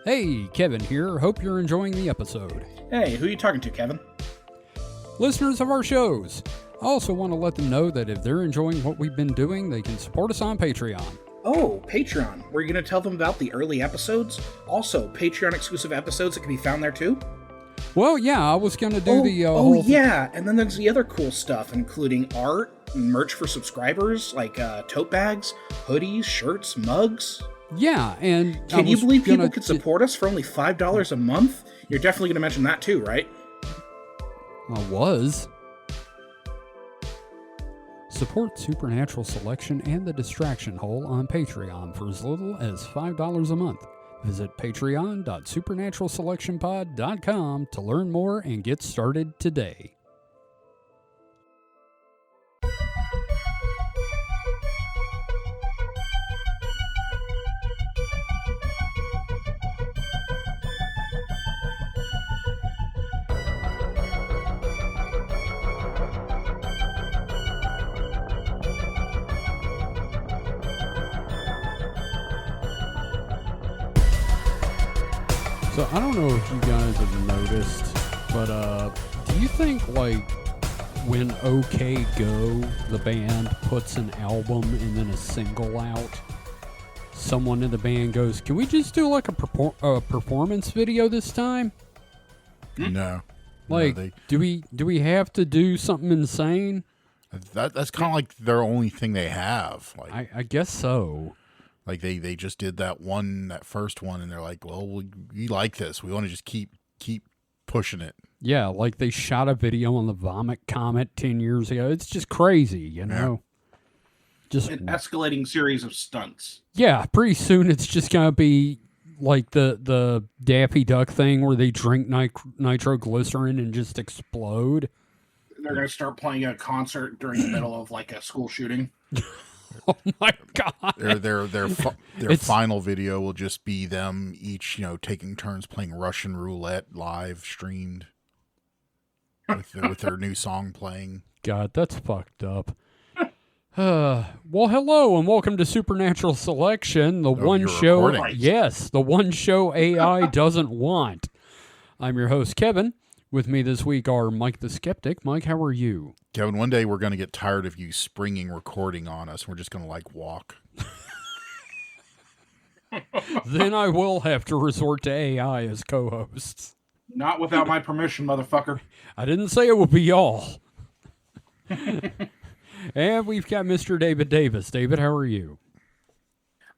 Hey, Kevin here. Hope you're enjoying the episode. Hey, who are you talking to, Kevin? Listeners of our shows, I also want to let them know that if they're enjoying what we've been doing, they can support us on Patreon. Oh, Patreon. Were you going to tell them about the early episodes? Also, Patreon-exclusive episodes that can be found there, too? Well, yeah, I was going to do yeah, and then there's the other cool stuff, including art, merch for subscribers, like tote bags, hoodies, shirts, mugs. Yeah, and Can you believe people could support us for only $5 a month? You're definitely going to mention that, too, right? I was. Support Supernatural Selection and The Distraction Hole on Patreon for as little as $5 a month. Visit patreon.supernaturalselectionpod.com to learn more and get started today. So I don't know if you guys have noticed, but do you think like when OK Go, the band, puts an album and then a single out, someone in the band goes, "Can we just do like a performance video this time?" No. Like, no, do we have to do something insane? that's kind of like their only thing they have. Like I guess so. Like they just did that first one, and they're like, well, we like this. We want to just keep pushing it. Yeah, like they shot a video on the Vomit Comet 10 years ago. It's just crazy, you know? Yeah. Just an escalating series of stunts. Yeah, pretty soon it's just going to be like the Daffy Duck thing where they drink nitroglycerin and just explode. They're going to start playing a concert during the middle of like a school shooting. Oh my God! Their final video will just be them each, taking turns playing Russian roulette live streamed with their new song playing. God, that's fucked up. Well, hello and welcome to Supernatural Selection, the one show. Yes, the one show AI doesn't want. I'm your host, Kevin. With me this week are Mike the Skeptic. Mike, how are you? Kevin, one day we're going to get tired of you springing recording on us. We're just going to walk. Then I will have to resort to AI as co-hosts. Not without my permission, motherfucker. I didn't say it would be y'all. And we've got Mr. David Davis. David, how are you?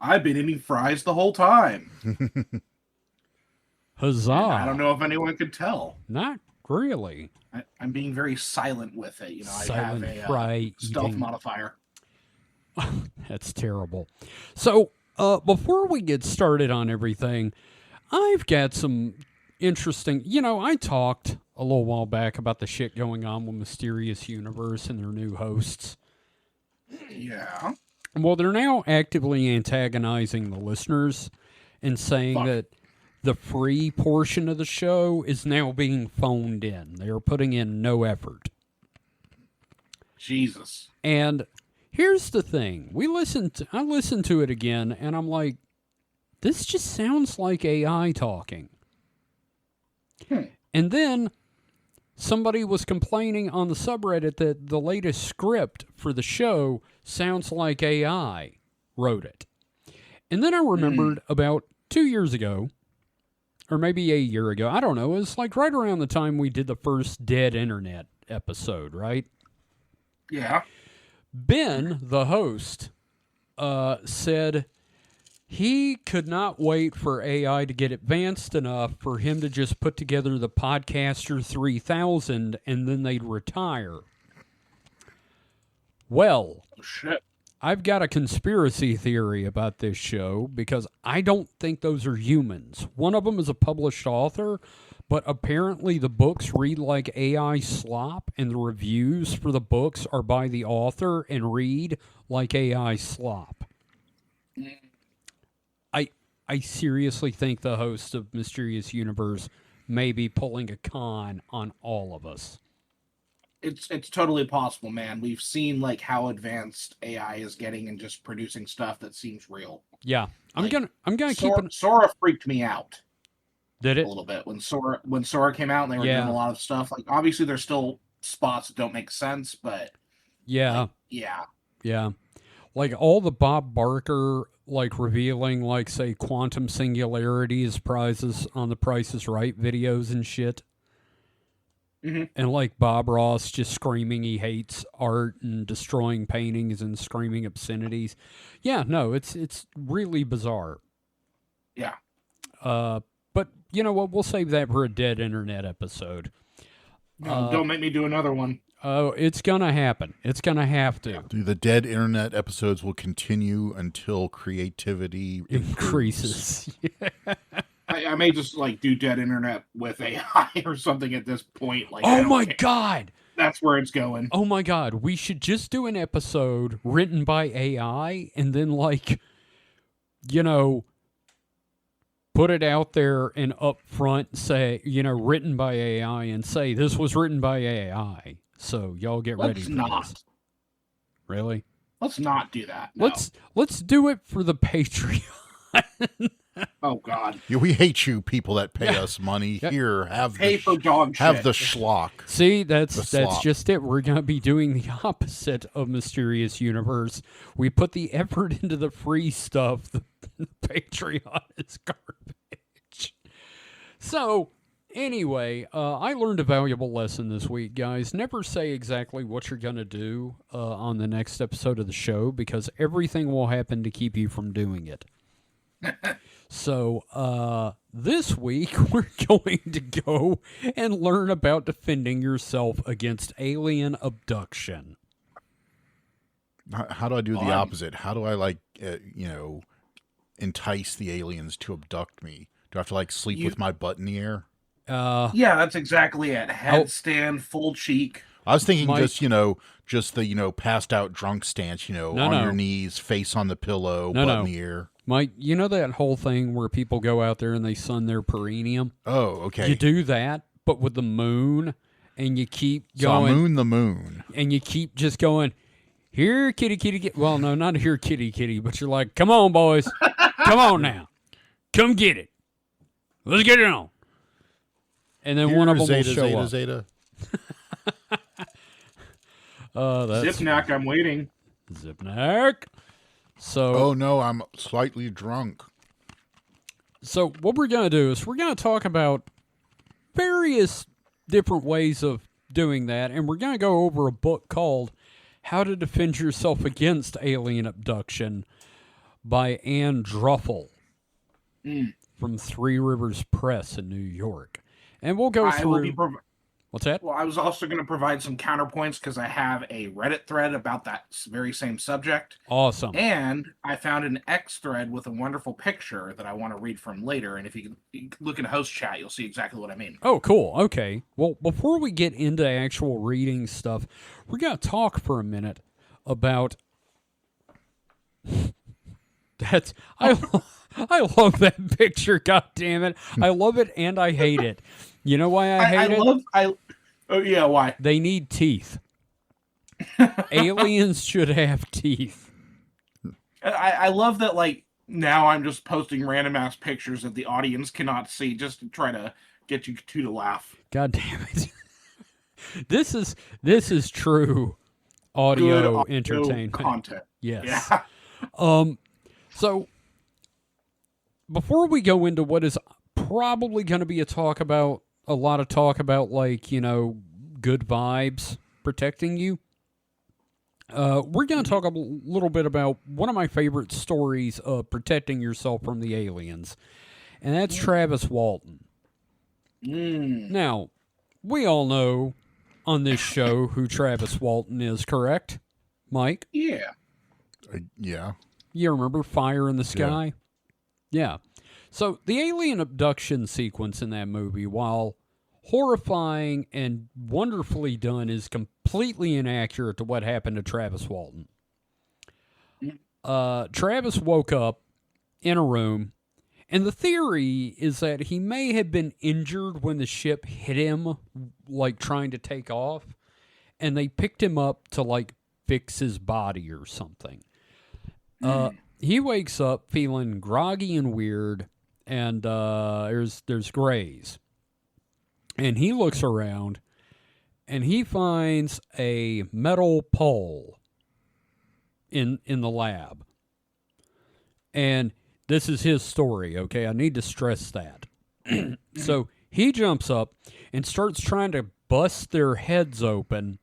I've been eating fries the whole time. Huzzah. And I don't know if anyone could tell. Not really. I'm being very silent with it. Silent I have a fry stealth eating modifier. That's terrible. So, before we get started on everything, I've got some interesting... I talked a little while back about the shit going on with Mysterious Universe and their new hosts. Yeah. Well, they're now actively antagonizing the listeners and saying that the free portion of the show is now being phoned in. They are putting in no effort. Jesus. And here's the thing. I listened to it again, and I'm like, this just sounds like AI talking. And then somebody was complaining on the subreddit that the latest script for the show sounds like AI wrote it. And then I remembered about 2 years ago, or maybe a year ago, I don't know, it was like right around the time we did the first Dead Internet episode, right? Yeah. Ben, the host, said he could not wait for AI to get advanced enough for him to just put together the Podcaster 3000 and then they'd retire. Well, shit. I've got a conspiracy theory about this show because I don't think those are humans. One of them is a published author, but apparently the books read like AI slop and the reviews for the books are by the author and read like AI slop. I seriously think the host of Mysterious Universe may be pulling a con on all of us. It's totally possible, man. We've seen how advanced AI is getting and just producing stuff that seems real. Yeah, I'm gonna keep Sora freaked me out. Did a it? little bit when Sora came out and they were doing a lot of stuff. Like obviously there's still spots that don't make sense, but Yeah. like, yeah. Yeah. Like all the Bob Barker, like revealing, like, say, quantum singularity as prizes on the Price is Right videos and shit. Mm-hmm. And like Bob Ross just screaming he hates art and destroying paintings and screaming obscenities. Yeah, no, it's really bizarre. Yeah. But you know what? We'll save that for a dead internet episode. No, don't make me do another one. Oh, it's gonna happen. It's gonna have to. Dude, the dead internet episodes will continue until creativity increases. I may just like do dead internet with AI or something at this point. Like, oh my God, that's where it's going. Oh my God, we should just do an episode written by AI and then, like, you know, put it out there and up front say, you know, written by AI and say this was written by AI. So y'all get ready for this. Really? Let's not do that. No. Let's do it for the Patreon. Oh God! Yeah, we hate you, people that pay us money. Here, have for dog have shit. the schlock. See, that's just it. We're gonna be doing the opposite of Mysterious Universe. We put the effort into the free stuff. The Patreon is garbage. So, anyway, I learned a valuable lesson this week, guys. Never say exactly what you're gonna do on the next episode of the show, because everything will happen to keep you from doing it. So, this week we're going to go and learn about defending yourself against alien abduction. How do I do the opposite? How do I, like, entice the aliens to abduct me? Do I have to, like, sleep with my butt in the air? Yeah, that's exactly it. Headstand, full cheek. I was thinking just the passed out drunk stance, on your knees, face on the pillow, butt in the air. Mike, you know that whole thing where people go out there and they sun their perineum? Oh, okay. You do that, but with the moon, and you keep going. So I moon the moon. And you keep just going, here, kitty, kitty, kitty. Well, no, not here, kitty, kitty, but you're like, come on, boys. Come on now. Come get it. Let's get it on. And then one of them will show up. Zeta. Zipnack, I'm waiting. Zipnack. So, oh no, I'm slightly drunk. So what we're going to do is we're going to talk about various different ways of doing that, and we're going to go over a book called How to Defend Yourself Against Alien Abduction by Ann Druffel from Three Rivers Press in New York. And we'll go through... What's that? Well, I was also going to provide some counterpoints because I have a Reddit thread about that very same subject. Awesome. And I found an X thread with a wonderful picture that I want to read from later. And if you look in host chat, you'll see exactly what I mean. Oh, cool. Okay. Well, before we get into actual reading stuff, we're going to talk for a minute about... I love that picture, God damn it. I love it and I hate it. You know why I hate it? Oh, yeah, why? They need teeth. Aliens should have teeth. I love that, like, now I'm just posting random ass pictures that the audience cannot see just to try to get you two to laugh. God damn it. This is true audio entertainment content. Yes. Yeah. So before we go into what is probably going to be a lot of talk about, like, good vibes protecting you, we're going to talk a little bit about one of my favorite stories of protecting yourself from the aliens, and that's Travis Walton. Now, we all know on this show who Travis Walton is, correct, Mike? Yeah. Yeah. You remember Fire in the Sky? Yeah. So the alien abduction sequence in that movie, while horrifying and wonderfully done, is completely inaccurate to what happened to Travis Walton. Travis woke up in a room, and the theory is that he may have been injured when the ship hit him, like trying to take off, and they picked him up to, like, fix his body or something. He wakes up feeling groggy and weird, and there's grays. And he looks around, and he finds a metal pole in the lab. And this is his story, okay? I need to stress that. So he jumps up and starts trying to bust their heads open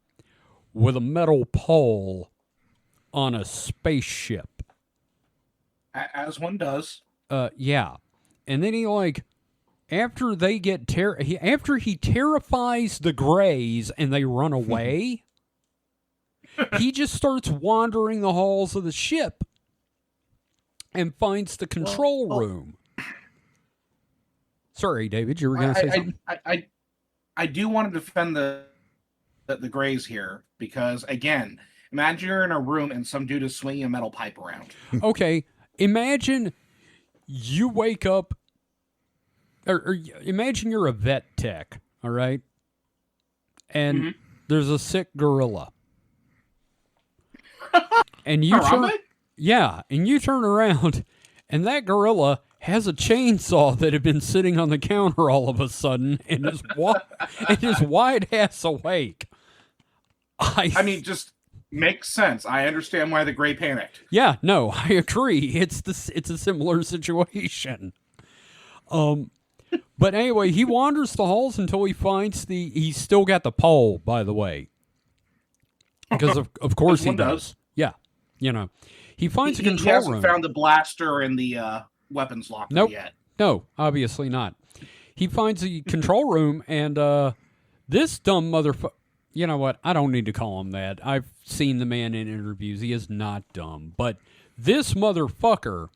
with a metal pole on a spaceship. As one does. Yeah. And then he, like, after they get after he terrifies the Greys and they run away, he just starts wandering the halls of the ship and finds the control room. Sorry, David, you were going to say something? I do want to defend the Greys here because, again, imagine you're in a room and some dude is swinging a metal pipe around. Okay, imagine you wake up, or imagine you're a vet tech, all right? And there's a sick gorilla. And you turn around, and that gorilla has a chainsaw that had been sitting on the counter all of a sudden and is wide ass awake. I mean, just makes sense. I understand why the Grey panicked. Yeah, no, I agree. It's a similar situation. But anyway, he wanders the halls until he finds he's still got the pole, by the way. Because of course he does. Yeah. You know. He finds a control room. He hasn't found the blaster in the weapons locker yet. No, obviously not. He finds the control room, and this dumb motherfucker... You know what? I don't need to call him that. I've seen the man in interviews. He is not dumb. But this motherfucker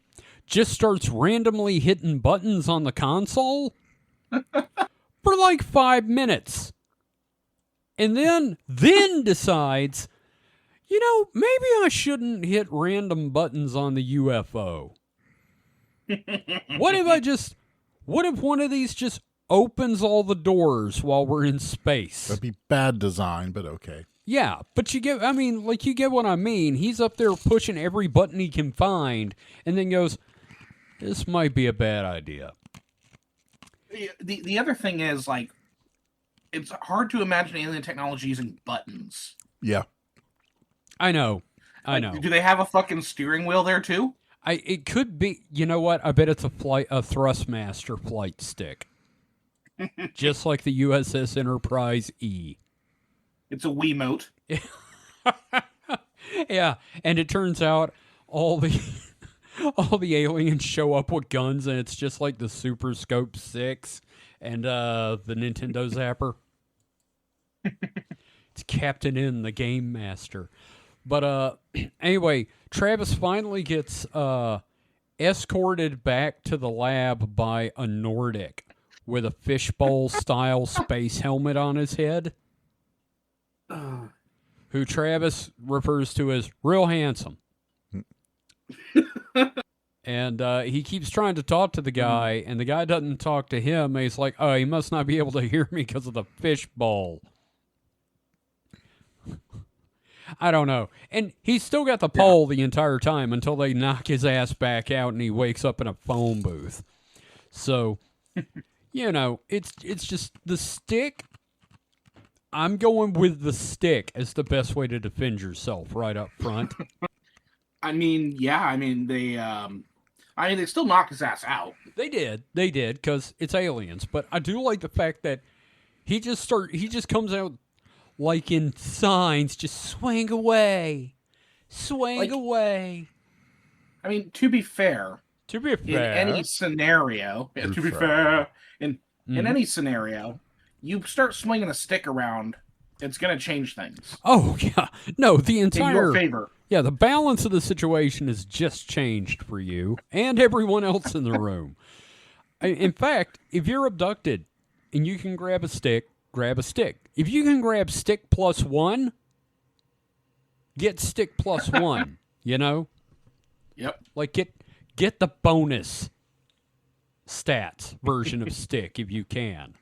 just starts randomly hitting buttons on the console for like 5 minutes. And then decides... You know, maybe I shouldn't hit random buttons on the UFO. What if one of these just opens all the doors while we're in space? That'd be bad design, but okay. Yeah, but you get what I mean. He's up there pushing every button he can find and then goes, this might be a bad idea. The other thing is, like, it's hard to imagine alien technology using buttons. Yeah. I know. Do they have a fucking steering wheel there too? It could be. You know what? I bet it's a Thrustmaster flight stick, just like the USS Enterprise E. It's a Wiimote. Yeah, and it turns out all the aliens show up with guns, and it's just like the Super Scope 6 and the Nintendo Zapper. It's Captain N, the Game Master. But anyway, Travis finally gets escorted back to the lab by a Nordic with a fishbowl-style space helmet on his head, who Travis refers to as real handsome. And he keeps trying to talk to the guy, and the guy doesn't talk to him. And he's like, oh, he must not be able to hear me because of the fishbowl. I don't know. And he's still got the pole the entire time until they knock his ass back out and he wakes up in a phone booth. So, you know, it's just the stick. I'm going with the stick as the best way to defend yourself right up front. I mean, yeah. I mean, they still knocked his ass out. They did, because it's aliens. But I do like the fact that he just comes out like in Signs, just swing away. I mean, to be fair, in any scenario, in any scenario, you start swinging a stick around, it's going to change things. Oh yeah, no, the entire in your favor. Yeah, the balance of the situation has just changed for you and everyone else in the room. In fact, if you're abducted and you can grab a stick, grab a stick. If you can grab stick +1, get stick +1, you know? Yep. Like get the bonus stats version of stick if you can.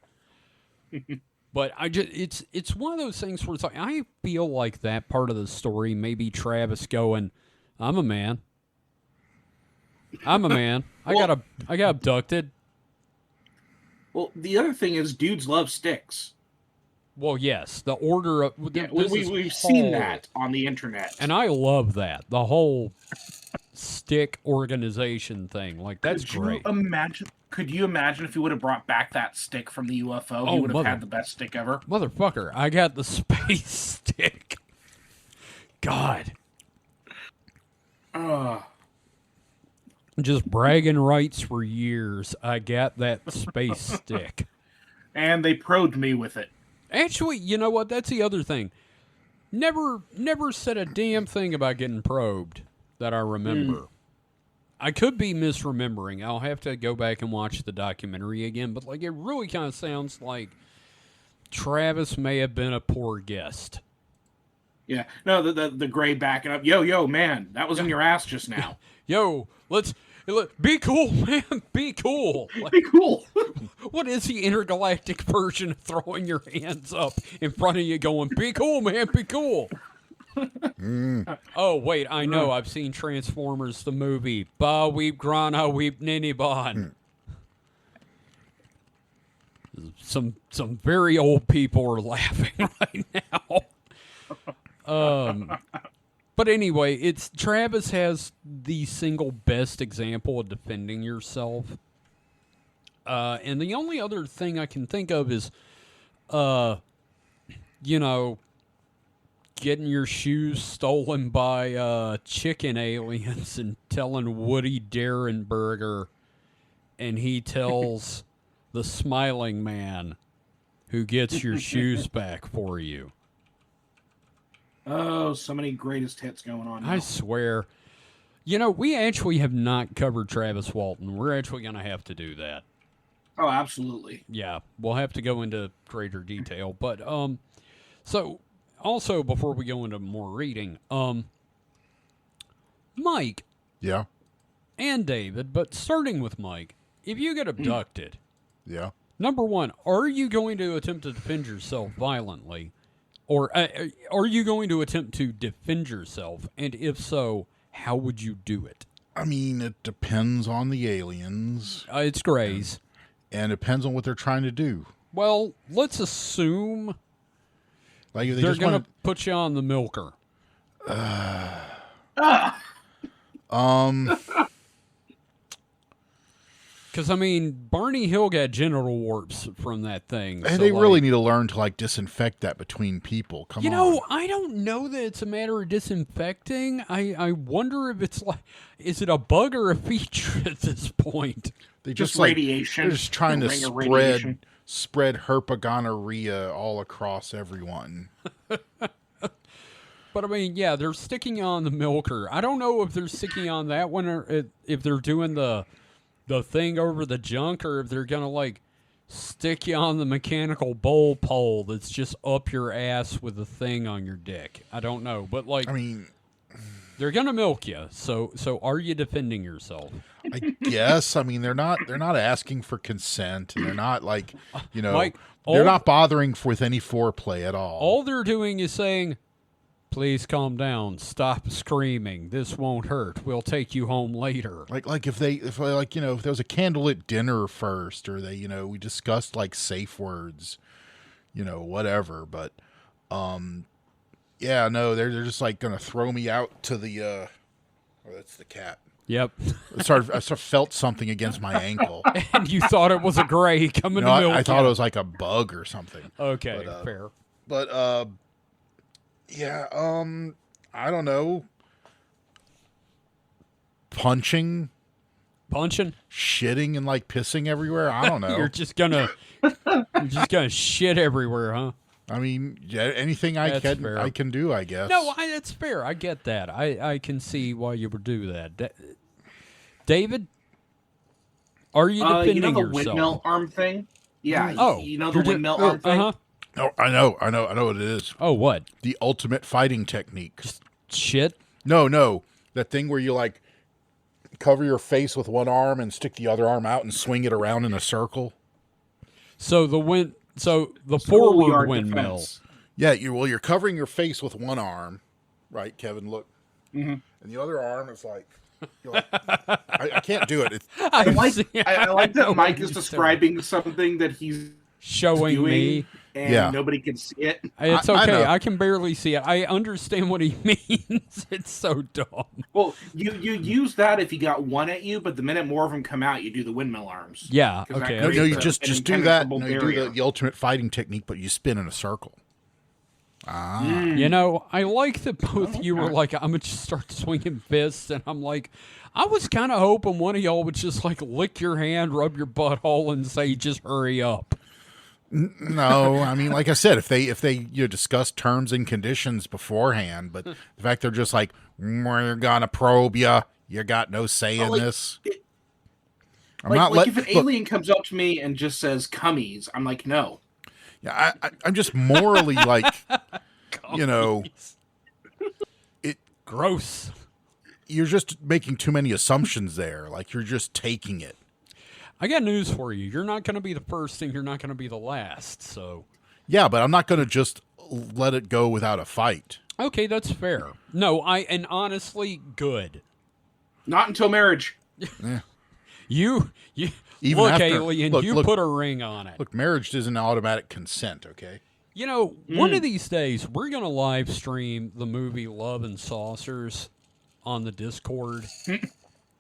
But it's one of those things where it's like, I feel like that part of the story, maybe Travis going, I'm a man. I got abducted. Well, the other thing is dudes love sticks. Well, yes, the order of we've seen that on the internet, and I love that the whole stick organization thing. Like that's great. Could you imagine if he would have brought back that stick from the UFO? He would have had the best stick ever. Motherfucker, I got the space stick. God. Just bragging rights for years. I got that space stick. And they probed me with it. Actually, you know what? That's the other thing. Never said a damn thing about getting probed that I remember. I could be misremembering. I'll have to go back and watch the documentary again. But like, it really kind of sounds like Travis may have been a poor guest. Yeah. No, the gray backing up. Yo, man, that was in your ass just now. Yo, let's be cool, man. Be cool. Like, be cool. What is the intergalactic version of throwing your hands up in front of you going, be cool, man, be cool? Oh, wait, I know. I've seen Transformers, the movie. Ba weep grana weep ninny bon. Some very old people are laughing right now. But anyway, Travis has the single best example of defending yourself. And the only other thing I can think of is, getting your shoes stolen by chicken aliens and telling Woody Derenberger, and he tells the smiling man who gets your shoes back for you. Oh, so many greatest hits going on now. I swear. We actually have not covered Travis Walton. We're actually going to have to do that. Oh, absolutely. Yeah, we'll have to go into greater detail. But, so, also, before we go into more reading, Mike. Yeah? And David, but starting with Mike, if you get abducted. Yeah. Number one, are you going to attempt to defend yourself violently? Or are you going to attempt to defend yourself? And if so, how would you do it? I mean, it depends on the aliens. It's Greys. And it depends on what they're trying to do. Well, let's assume like they're going to put you on the milker. Because, I mean, Barney Hill got genital warps from that thing. And they really need to learn to, disinfect that between people. Come on. I don't know that it's a matter of disinfecting. I wonder if it's is it a bug or a feature at this point? They just radiation. They're just trying to spread herpagonorrhea all across everyone. But, I mean, yeah, they're sticking on the milker. I don't know if they're sticking on that one or if they're doing the thing over the junk, or if they're gonna stick you on the mechanical bowl pole that's just up your ass with a thing on your dick. I don't know, but they're gonna milk you. So are you defending yourself? I guess. I mean, they're not asking for consent, and they're not they're not bothering with any foreplay at all. All they're doing is saying, please calm down. Stop screaming. This won't hurt. We'll take you home later. If there was a candlelit dinner first, or we discussed safe words, whatever. But, yeah, no, they're just going to throw me out to the. Oh, that's the cat. Yep. I sort of felt something against my ankle. And you thought it was a gray coming to milk. I thought it was like a bug or something. Okay, fair. But, yeah, I don't know. Punching, shitting, and pissing everywhere. I don't know. You're just gonna shit everywhere, huh? I mean, yeah, anything I can do, I guess. No, that's fair. I get that. I can see why you would do that. David, are you defending yourself? The windmill arm thing? Yeah. Oh, the windmill arm thing? Uh-huh. No, I know what it is. Oh, what? The ultimate fighting technique. Just shit? No. That thing where you cover your face with one arm and stick the other arm out and swing it around in a circle. So the forward windmill. Defense. Yeah, you're covering your face with one arm, right, Kevin? Look. Mm-hmm. And the other arm is I can't do it. I like that Mike is describing something that he's showing doing, me. And nobody can see it. It's okay. I can barely see it. I understand what he means. It's so dumb. Well, you use that if you got one at you, but the minute more of them come out, you do the windmill arms. Yeah. Okay. No, you just do that. No, you do the ultimate fighting technique, but you spin in a circle. You know, I like that both you were like, I'm going to start swinging fists, and I'm like, I was kind of hoping one of y'all would just like lick your hand, rub your butthole, and say, just hurry up. No, I mean, like I said, if they discuss terms and conditions beforehand, but the fact they're just like, we're gonna probe you, you got no say in this. If an alien comes up to me and just says "cummies," I'm like, no. Yeah, I'm just morally like, it gross. You're just making too many assumptions there. Like you're just taking it. I got news for you. You're not going to be the first and you're not going to be the last, so... Yeah, but I'm not going to just let it go without a fight. Okay, that's fair. No, and honestly, good. Not until marriage. Yeah. You Even look, after, alien, look, put a ring on it. Look, marriage isn't automatic consent, okay? You know, one of these days, we're going to live stream the movie Love and Saucers on the Discord.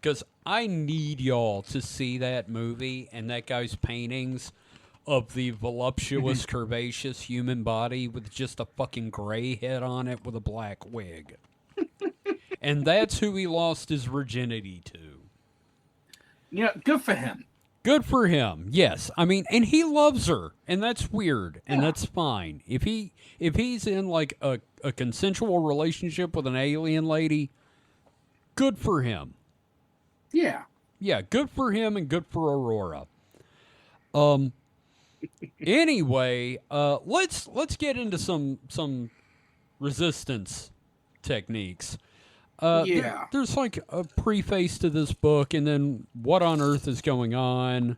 Because I need y'all to see that movie and that guy's paintings of the voluptuous, curvaceous human body with just a fucking gray head on it with a black wig. And that's who he lost his virginity to. Yeah, good for him. Good for him, yes. I mean, and he loves her, and that's weird, and that's fine. If he's in, like, a consensual relationship with an alien lady, good for him. Yeah. Yeah, good for him and good for Aurora. Anyway, let's get into some resistance techniques. There's like a preface to this book and then what on earth is going on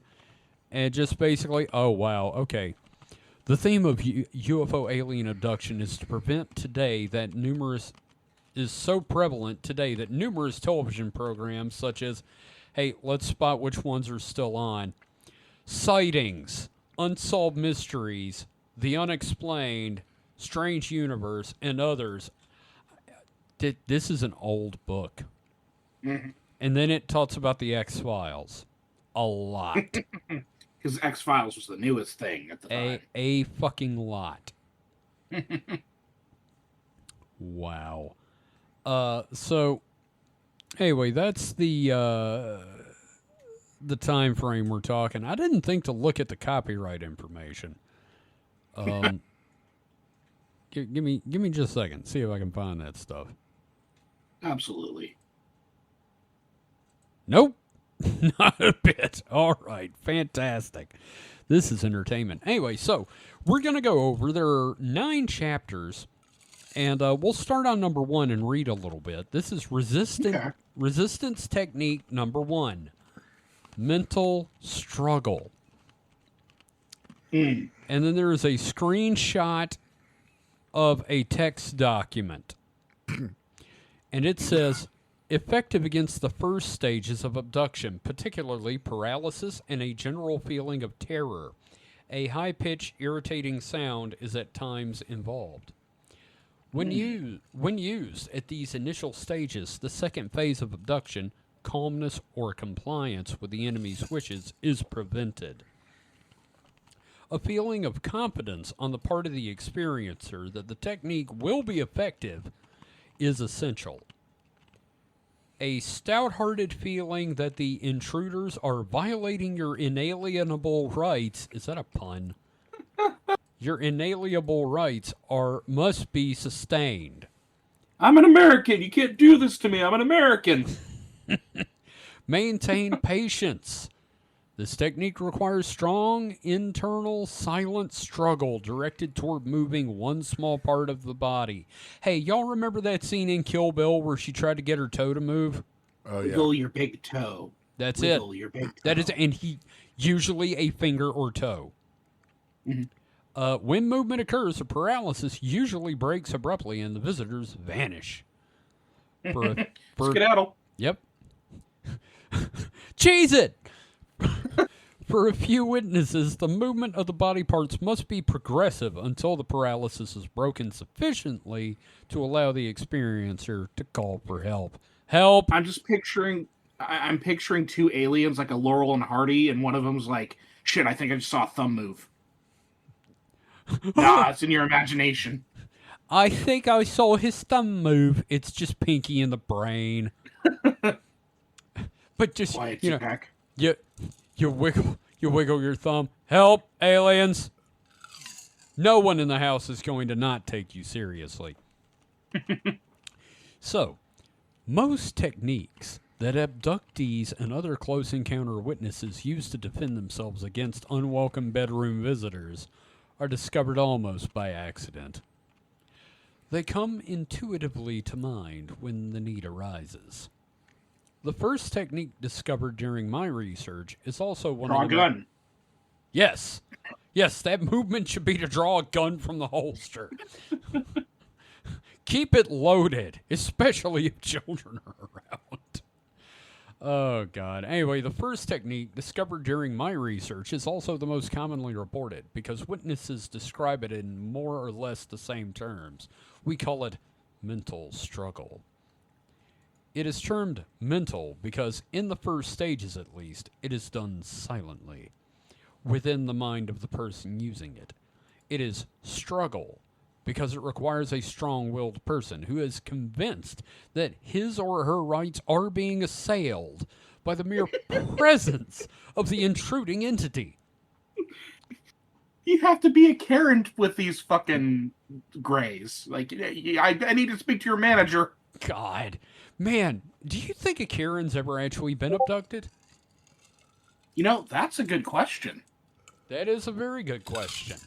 and just basically, oh wow, okay. The theme of UFO alien abduction is to prevent today that is so prevalent today that numerous television programs such as, hey, let's spot which ones are still on, Sightings, Unsolved Mysteries, The Unexplained, Strange Universe, and others. This is an old book. Mm-hmm. And then it talks about the X-Files. A lot. Because X-Files was the newest thing at the time. A fucking lot. Wow. So anyway, that's the time frame we're talking. I didn't think to look at the copyright information. Give me just a second. See if I can find that stuff. Absolutely. Nope. Not a bit. All right. Fantastic. This is entertainment. Anyway, so we're going to go over. There are 9 chapters. And we'll start on number 1 and read a little bit. This is resistance technique number 1. Mental struggle. And then there is a screenshot of a text document. And it says, effective against the first stages of abduction, particularly paralysis and a general feeling of terror. A high-pitched, irritating sound is at times involved. When used at these initial stages, the second phase of abduction, calmness or compliance with the enemy's wishes, is prevented. A feeling of confidence on the part of the experiencer that the technique will be effective is essential. A stout-hearted feeling that the intruders are violating your inalienable rights, is that a pun? Your inalienable rights must be sustained. I'm an American. You can't do this to me. I'm an American. Maintain patience. This technique requires strong, internal, silent struggle directed toward moving one small part of the body. Hey, y'all remember that scene in Kill Bill where she tried to get her toe to move? Oh, yeah. Wiggle your big toe. That's Wiggle it. Your big toe. That is, and he usually a finger or toe. Mm-hmm. When movement occurs, a paralysis usually breaks abruptly and the visitors vanish. Skedaddle. Yep. Cheese it! For a few witnesses, the movement of the body parts must be progressive until the paralysis is broken sufficiently to allow the experiencer to call for help. Help! I'm picturing two aliens, like a Laurel and Hardy, and one of them's like, shit, I think I just saw a thumb move. Nah, it's in your imagination. I think I saw his thumb move. It's just Pinky in the brain. But just, Quiet, you know, Pack. you wiggle your thumb. Help, aliens! No one in the house is going to not take you seriously. So, most techniques that abductees and other close encounter witnesses use to defend themselves against unwelcome bedroom visitors are discovered almost by accident. They come intuitively to mind when the need arises. The first technique discovered during my research is also one Draw of the... a gun. Yes. Yes, that movement should be to draw a gun from the holster. Keep it loaded, especially if children are around. Oh, God. Anyway, the first technique discovered during my research is also the most commonly reported because witnesses describe it in more or less the same terms. We call it mental struggle. It is termed mental because, in the first stages at least, it is done silently, within the mind of the person using it. It is struggle because it requires a strong-willed person who is convinced that his or her rights are being assailed by the mere presence of the intruding entity. You have to be a Karen with these fucking grays. Like, I need to speak to your manager. God. Man, do you think a Karen's ever actually been abducted? You know, that's a good question. That is a very good question.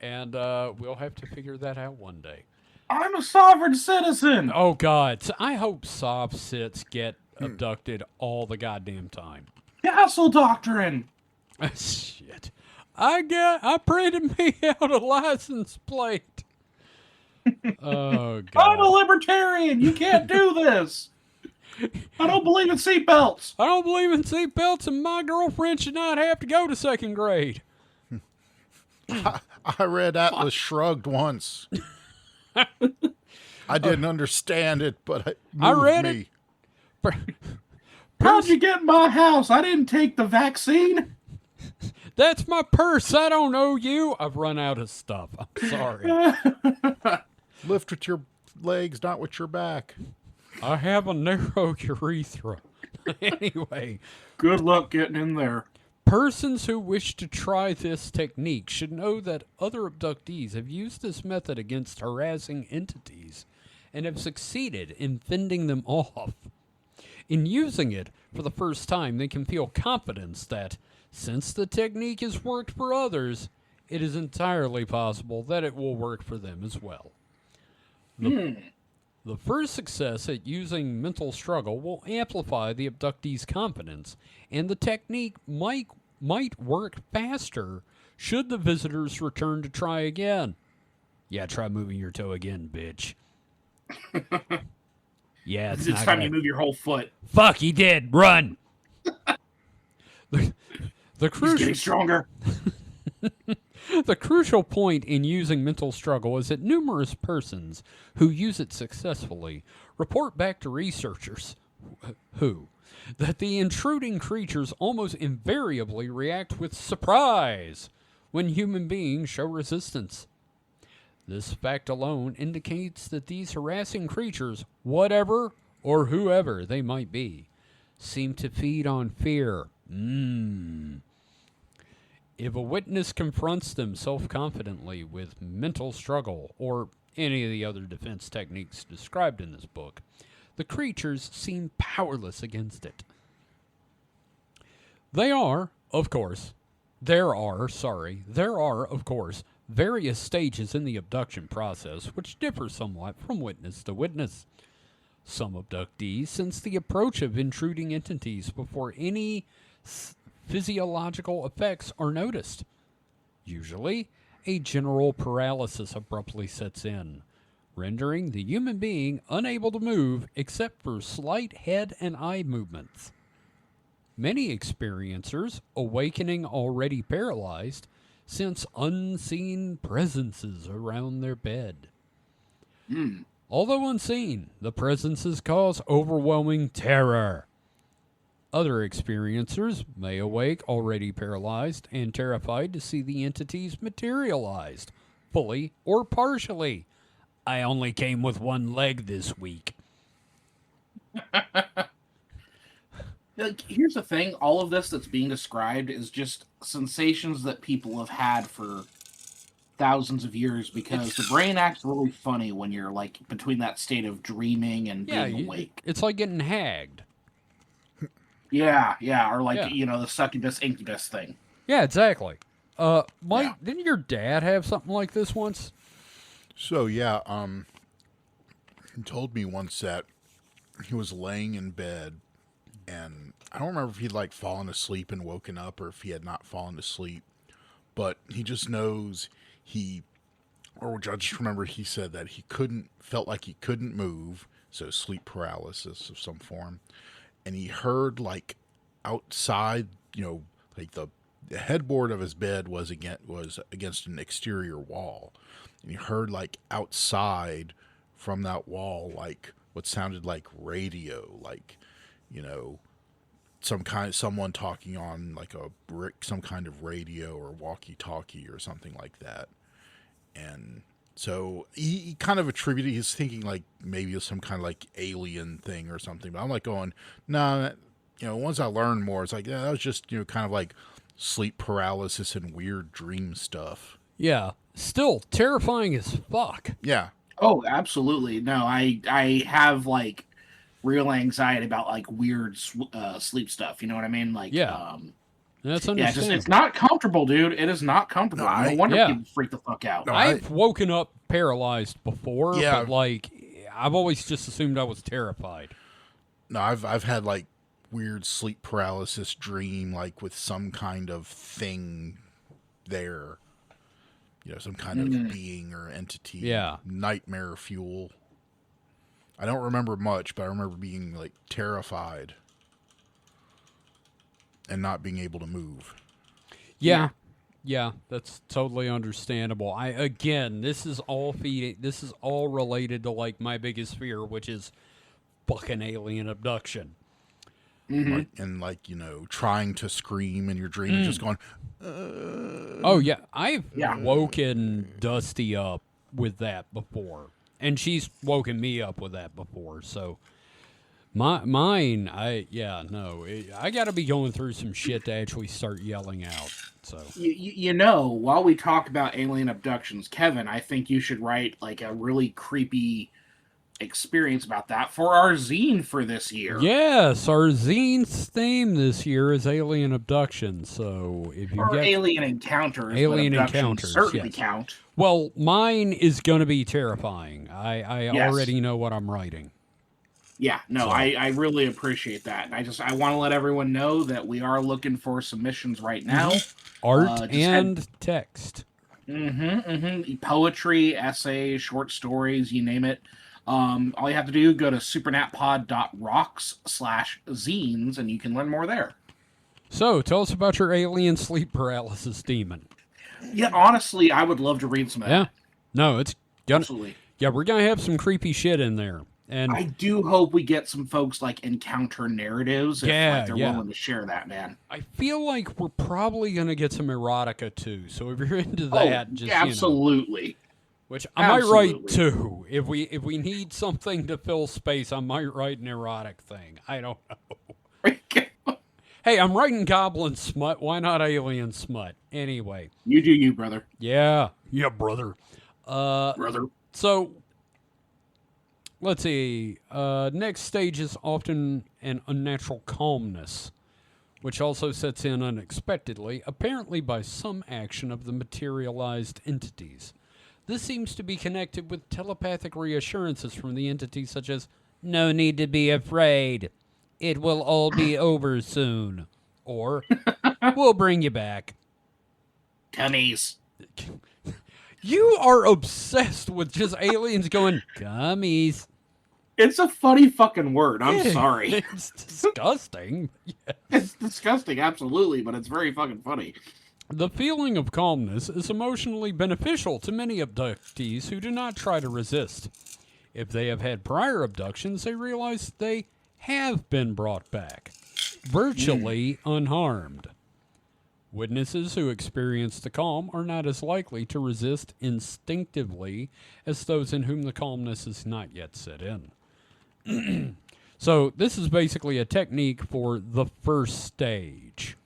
And we'll have to figure that out one day. I'm a sovereign citizen. Oh, God. So I hope soft sits get abducted all the goddamn time. Castle doctrine. Shit. I printed me out a license plate. Oh, God. I'm a libertarian. You can't do this. I don't believe in seatbelts. I don't believe in seatbelts, and my girlfriend should not have to go to second grade. I read Atlas Shrugged once. I didn't understand it, but it moved I read me. it. How'd you get in my house? I didn't take the vaccine. That's my purse. I don't owe you. I've run out of stuff. I'm sorry. Lift with your legs, not with your back. I have a narrow urethra. Anyway. Good luck getting in there. Persons who wish to try this technique should know that other abductees have used this method against harassing entities and have succeeded in fending them off. In using it for the first time, they can feel confidence that, since the technique has worked for others, it is entirely possible that it will work for them as well. The first success at using mental struggle will amplify the abductee's confidence, and the technique might work faster should the visitors return to try again. Yeah, try moving your toe again, bitch. Yeah, it's this not time gonna... you move your whole foot. Fuck, he did. Run. The He's getting stronger. The crucial point in using mental struggle is that numerous persons who use it successfully report back to researchers that the intruding creatures almost invariably react with surprise when human beings show resistance. This fact alone indicates that these harassing creatures, whatever or whoever they might be, seem to feed on fear. If a witness confronts them self-confidently with mental struggle or any of the other defense techniques described in this book, the creatures seem powerless against it. There are, of course, various stages in the abduction process which differ somewhat from witness to witness. Some abductees sense the approach of intruding entities before any physiological effects are noticed. Usually, a general paralysis abruptly sets in, rendering the human being unable to move except for slight head and eye movements. Many experiencers, awakening already paralyzed, sense unseen presences around their bed. Although unseen, the presences cause overwhelming terror. Other experiencers may awake already paralyzed and terrified to see the entities materialized, fully or partially. I only came with one leg this week. Here's the thing. All of this that's being described is just sensations that people have had for thousands of years, because the brain acts really funny when you're like between that state of dreaming and being awake. It's like getting hagged. Yeah, or like, the succubus incubus thing. Yeah, exactly. Mike, didn't your dad have something like this once? So he told me once that he was laying in bed, and I don't remember if he'd like fallen asleep and woken up or if he had not fallen asleep, but he just knows I just remember he said that felt like he couldn't move, so sleep paralysis of some form. And he heard like outside, like the headboard of his bed was against an exterior wall. And he heard like outside from that wall, like what sounded like radio, like, someone talking on like some kind of radio or walkie-talkie or something like that. And so he kind of attributed, he's thinking like maybe it's some kind of like alien thing or something. But I'm like going, nah, once I learned more, it's like, yeah, that was just, kind of like sleep paralysis and weird dream stuff. Yeah. Still terrifying as fuck. Yeah. Oh, absolutely. No, I have like real anxiety about like weird sleep stuff. You know what I mean? Like, that's understandable. It's not comfortable, dude. It is not comfortable. No wonder people freak the fuck out. No, I've woken up paralyzed before, but like I've always just assumed I was terrified. No, I've had like weird sleep paralysis dream, like with some kind of thing there. Some kind of being or entity. Yeah. Nightmare fuel. I don't remember much, but I remember being like terrified and not being able to move. Yeah, that's totally understandable. This is all related to like my biggest fear, which is fucking alien abduction. And trying to scream in your dream and just going, Oh yeah, I've woken Dusty up with that before, and she's woken me up with that before. So I got to be going through some shit to actually start yelling out. So while we talk about alien abductions, Kevin, I think you should write like a really creepy experience about that for our zine for this year. Yes, our zine's theme this year is alien abduction. So if you get alien encounters, certainly count. Well, mine is going to be terrifying. I already know what I'm writing. Yeah, no, so. I really appreciate that. And I want to let everyone know that we are looking for submissions right now. Art and text. Poetry, essays, short stories, you name it. All you have to do, go to supernatpod.rocks/zines, and you can learn more there. So, tell us about your alien sleep paralysis demon. Yeah, honestly, I would love to read some of that. Yeah. No, it's gonna... Absolutely. Yeah, we're going to have some creepy shit in there. And I do hope we get some folks like encounter narratives if they're willing to share that, man. I feel like we're probably going to get some erotica too. So if you're into that, just absolutely. Which I might write too. If we need something to fill space, I might write an erotic thing. I don't know. Hey, I'm writing goblin smut. Why not alien smut? Anyway. You do you, brother. Yeah. Yeah, brother. Brother. So let's see. Next stage is often an unnatural calmness, which also sets in unexpectedly, apparently by some action of the materialized entities. This seems to be connected with telepathic reassurances from the entities such as, "No need to be afraid. It will all be over soon." Or, "We'll bring you back." Cummies. You are obsessed with just aliens going, "Cummies." It's a funny fucking word. I'm sorry. It's disgusting. Yes. It's disgusting, absolutely, but it's very fucking funny. The feeling of calmness is emotionally beneficial to many abductees who do not try to resist. If they have had prior abductions, they realize they have been brought back, virtually unharmed. Witnesses who experience the calm are not as likely to resist instinctively as those in whom the calmness is not yet set in. So this is basically a technique for the first stage.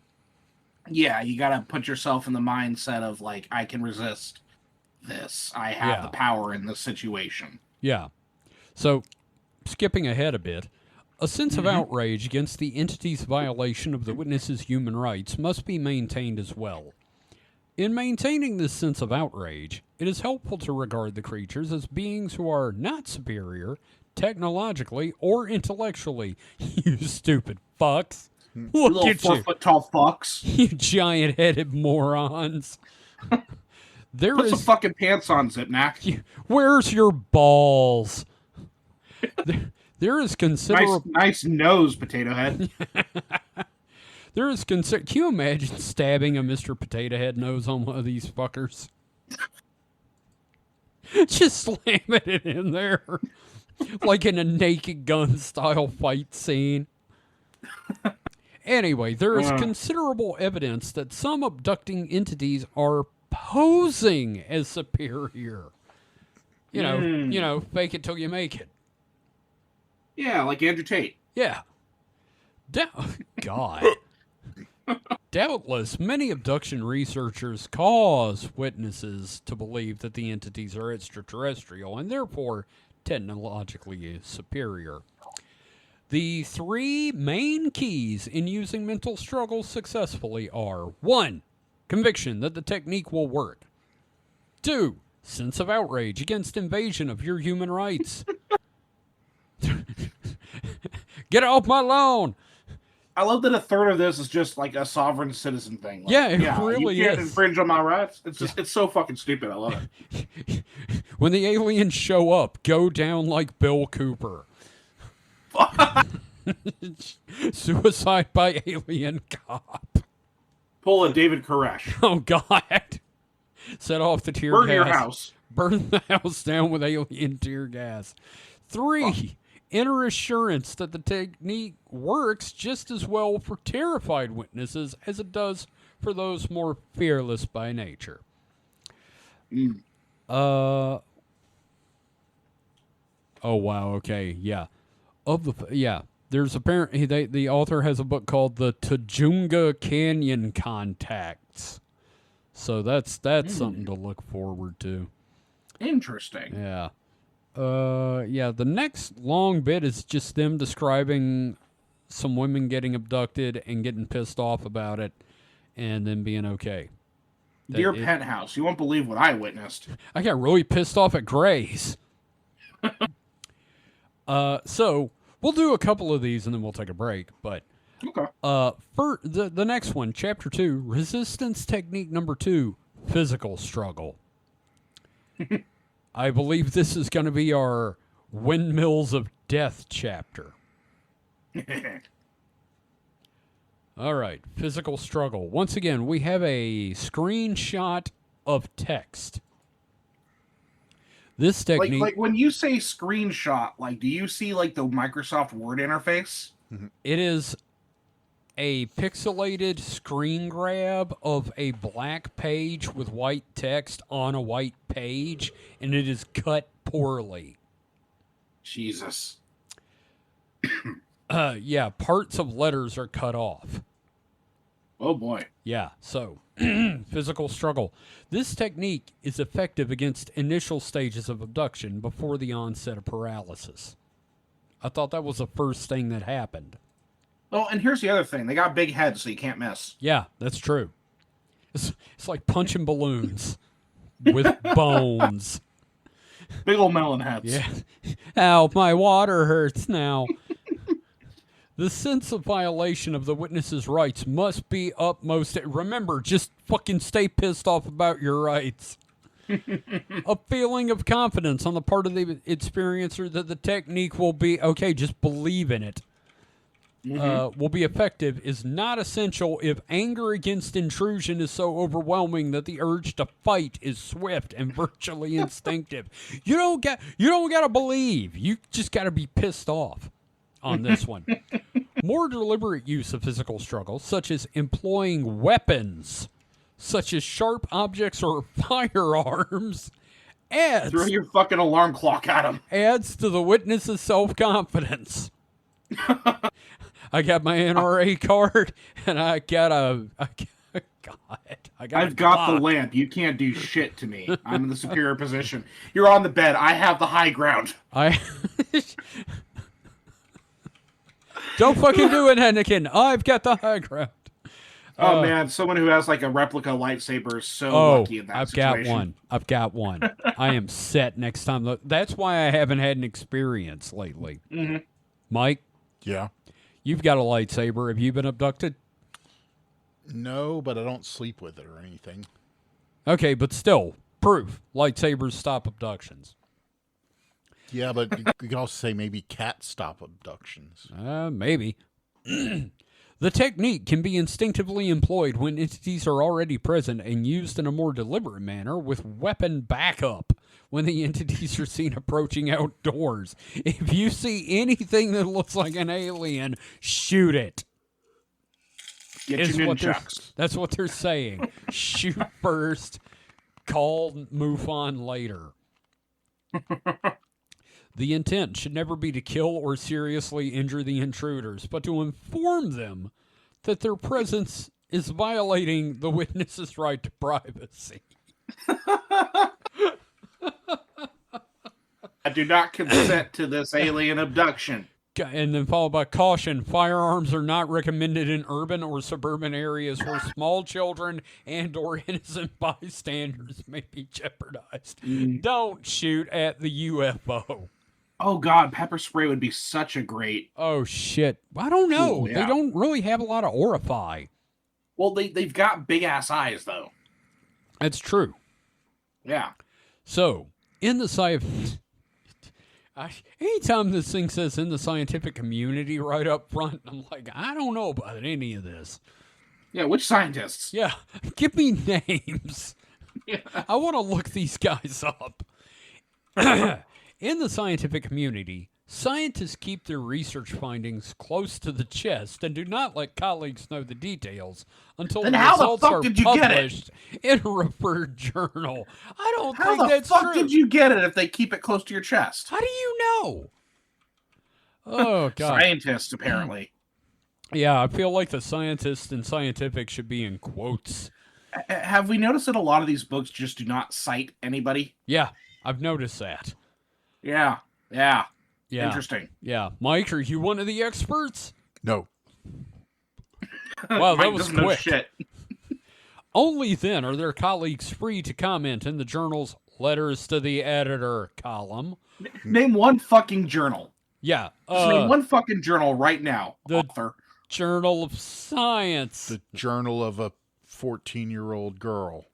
Yeah, you gotta put yourself in the mindset of, like, I can resist this. I have the power in this situation. Yeah. So, skipping ahead a bit, a sense of outrage against the entity's violation of the witness's human rights must be maintained as well. In maintaining this sense of outrage, it is helpful to regard the creatures as beings who are not superior, technologically or intellectually. You stupid fucks. Look little at 4 foot tall fucks. You giant-headed morons. Put some fucking pants on, Zipnack. Where's your balls? There is considerable... Nice nose, Potato Head. There is can you imagine stabbing a Mr. Potato Head nose on one of these fuckers? Just slamming it in there. Like in a Naked Gun style fight scene. Anyway, there is considerable evidence that some abducting entities are posing as superior. You know, fake it till you make it. Yeah, like Andrew Tate. Yeah. God. Doubtless, many abduction researchers cause witnesses to believe that the entities are extraterrestrial and therefore technologically superior. The 3 main keys in using mental struggles successfully are 1. Conviction that the technique will work. 2. Sense of outrage against invasion of your human rights. Get off my lawn! I love that a third of this is just like a sovereign citizen thing. Like, yeah, it really you can't is. infringe on my rights. It's just it's so fucking stupid. I love it. When the aliens show up, go down like Bill Cooper. Suicide by alien cop. Pull a David Koresh. Oh, God. Set off the tear gas. Burn your house. Burn the house down with alien tear gas. 3. Inner assurance that the technique works just as well for terrified witnesses as it does for those more fearless by nature. Oh, wow. Okay. Yeah. There's apparently the author has a book called The Tujunga Canyon Contacts. So that's something to look forward to. Interesting. Yeah. The next long bit is just them describing some women getting abducted and getting pissed off about it and then being okay. Dear Penthouse, you won't believe what I witnessed. I got really pissed off at Gray's. So we'll do a couple of these and then we'll take a break. But okay. For the next one, Chapter 2, Resistance Technique Number 2, Physical Struggle. I believe this is going to be our Windmills of Death chapter. All right, physical struggle. Once again, we have a screenshot of text. This technique... Like when you say screenshot, like, do you see, like, the Microsoft Word interface? It is a pixelated screen grab of a black page with white text on a white page, and it is cut poorly. Jesus. Yeah, parts of letters are cut off. Oh, boy. Yeah, so, physical struggle. This technique is effective against initial stages of abduction before the onset of paralysis. I thought that was the first thing that happened. Oh, and here's the other thing. They got big heads, so you can't miss. Yeah, that's true. It's like punching balloons with bones. Big old melon heads. Yeah. Ow, my water hurts now. The sense of violation of the witness's rights must be utmost. Remember, just fucking stay pissed off about your rights. A feeling of confidence on the part of the experiencer that the technique will be, okay, just believe in it, will be effective is not essential if anger against intrusion is so overwhelming that the urge to fight is swift and virtually instinctive. You don't got to believe. You just got to be pissed off on this one. More deliberate use of physical struggle, such as employing weapons, such as sharp objects or firearms, throw your fucking alarm clock at him. Adds to the witness's self-confidence. I got my NRA card, and I've got the lamp. You can't do shit to me. I'm in the superior position. You're on the bed. I have the high ground. Don't fucking do it, Anakin. I've got the high ground. Oh, man. Someone who has like a replica lightsaber is so lucky in that situation. I've got one. I am set next time. That's why I haven't had an experience lately. Mm-hmm. Mike? Yeah? You've got a lightsaber. Have you been abducted? No, but I don't sleep with it or anything. Okay, but still, proof. Lightsabers stop abductions. Yeah, but you could also say maybe cats stop abductions. Maybe. The technique can be instinctively employed when entities are already present and used in a more deliberate manner with weapon backup when the entities are seen approaching outdoors. If you see anything that looks like an alien, shoot it. Get your nunchucks. That's what they're saying. Shoot first, call MUFON later. The intent should never be to kill or seriously injure the intruders, but to inform them that their presence is violating the witness's right to privacy. I do not consent to this alien abduction. And then followed by caution, firearms are not recommended in urban or suburban areas where small children and or innocent bystanders may be jeopardized. Don't shoot at the UFO. Oh, God, pepper spray would be such a great... Oh, shit. I don't know. Ooh, yeah. They don't really have a lot of orify. Well, they've got big-ass eyes, though. That's true. Yeah. So, in the anytime this thing says in the scientific community right up front, I'm like, I don't know about any of this. Yeah, which scientists? Yeah, give me names. Yeah. I want to look these guys up. In the scientific community, scientists keep their research findings close to the chest and do not let colleagues know the details until the results are published in a referred journal. I don't think that's true. How the fuck did you get it if they keep it close to your chest? How do you know? Oh, God. Scientists, apparently. Yeah, I feel like the scientists and scientific should be in quotes. Have we noticed that a lot of these books just do not cite anybody? Yeah, I've noticed that. Yeah. Interesting. Yeah. Mike, are you one of the experts? No. Wow, that was quick. Know shit. Only then are their colleagues free to comment in the journal's letters to the editor column. Name one fucking journal. Yeah. Just name one fucking journal right now, author. Journal of Science. The journal of a 14-year-old girl.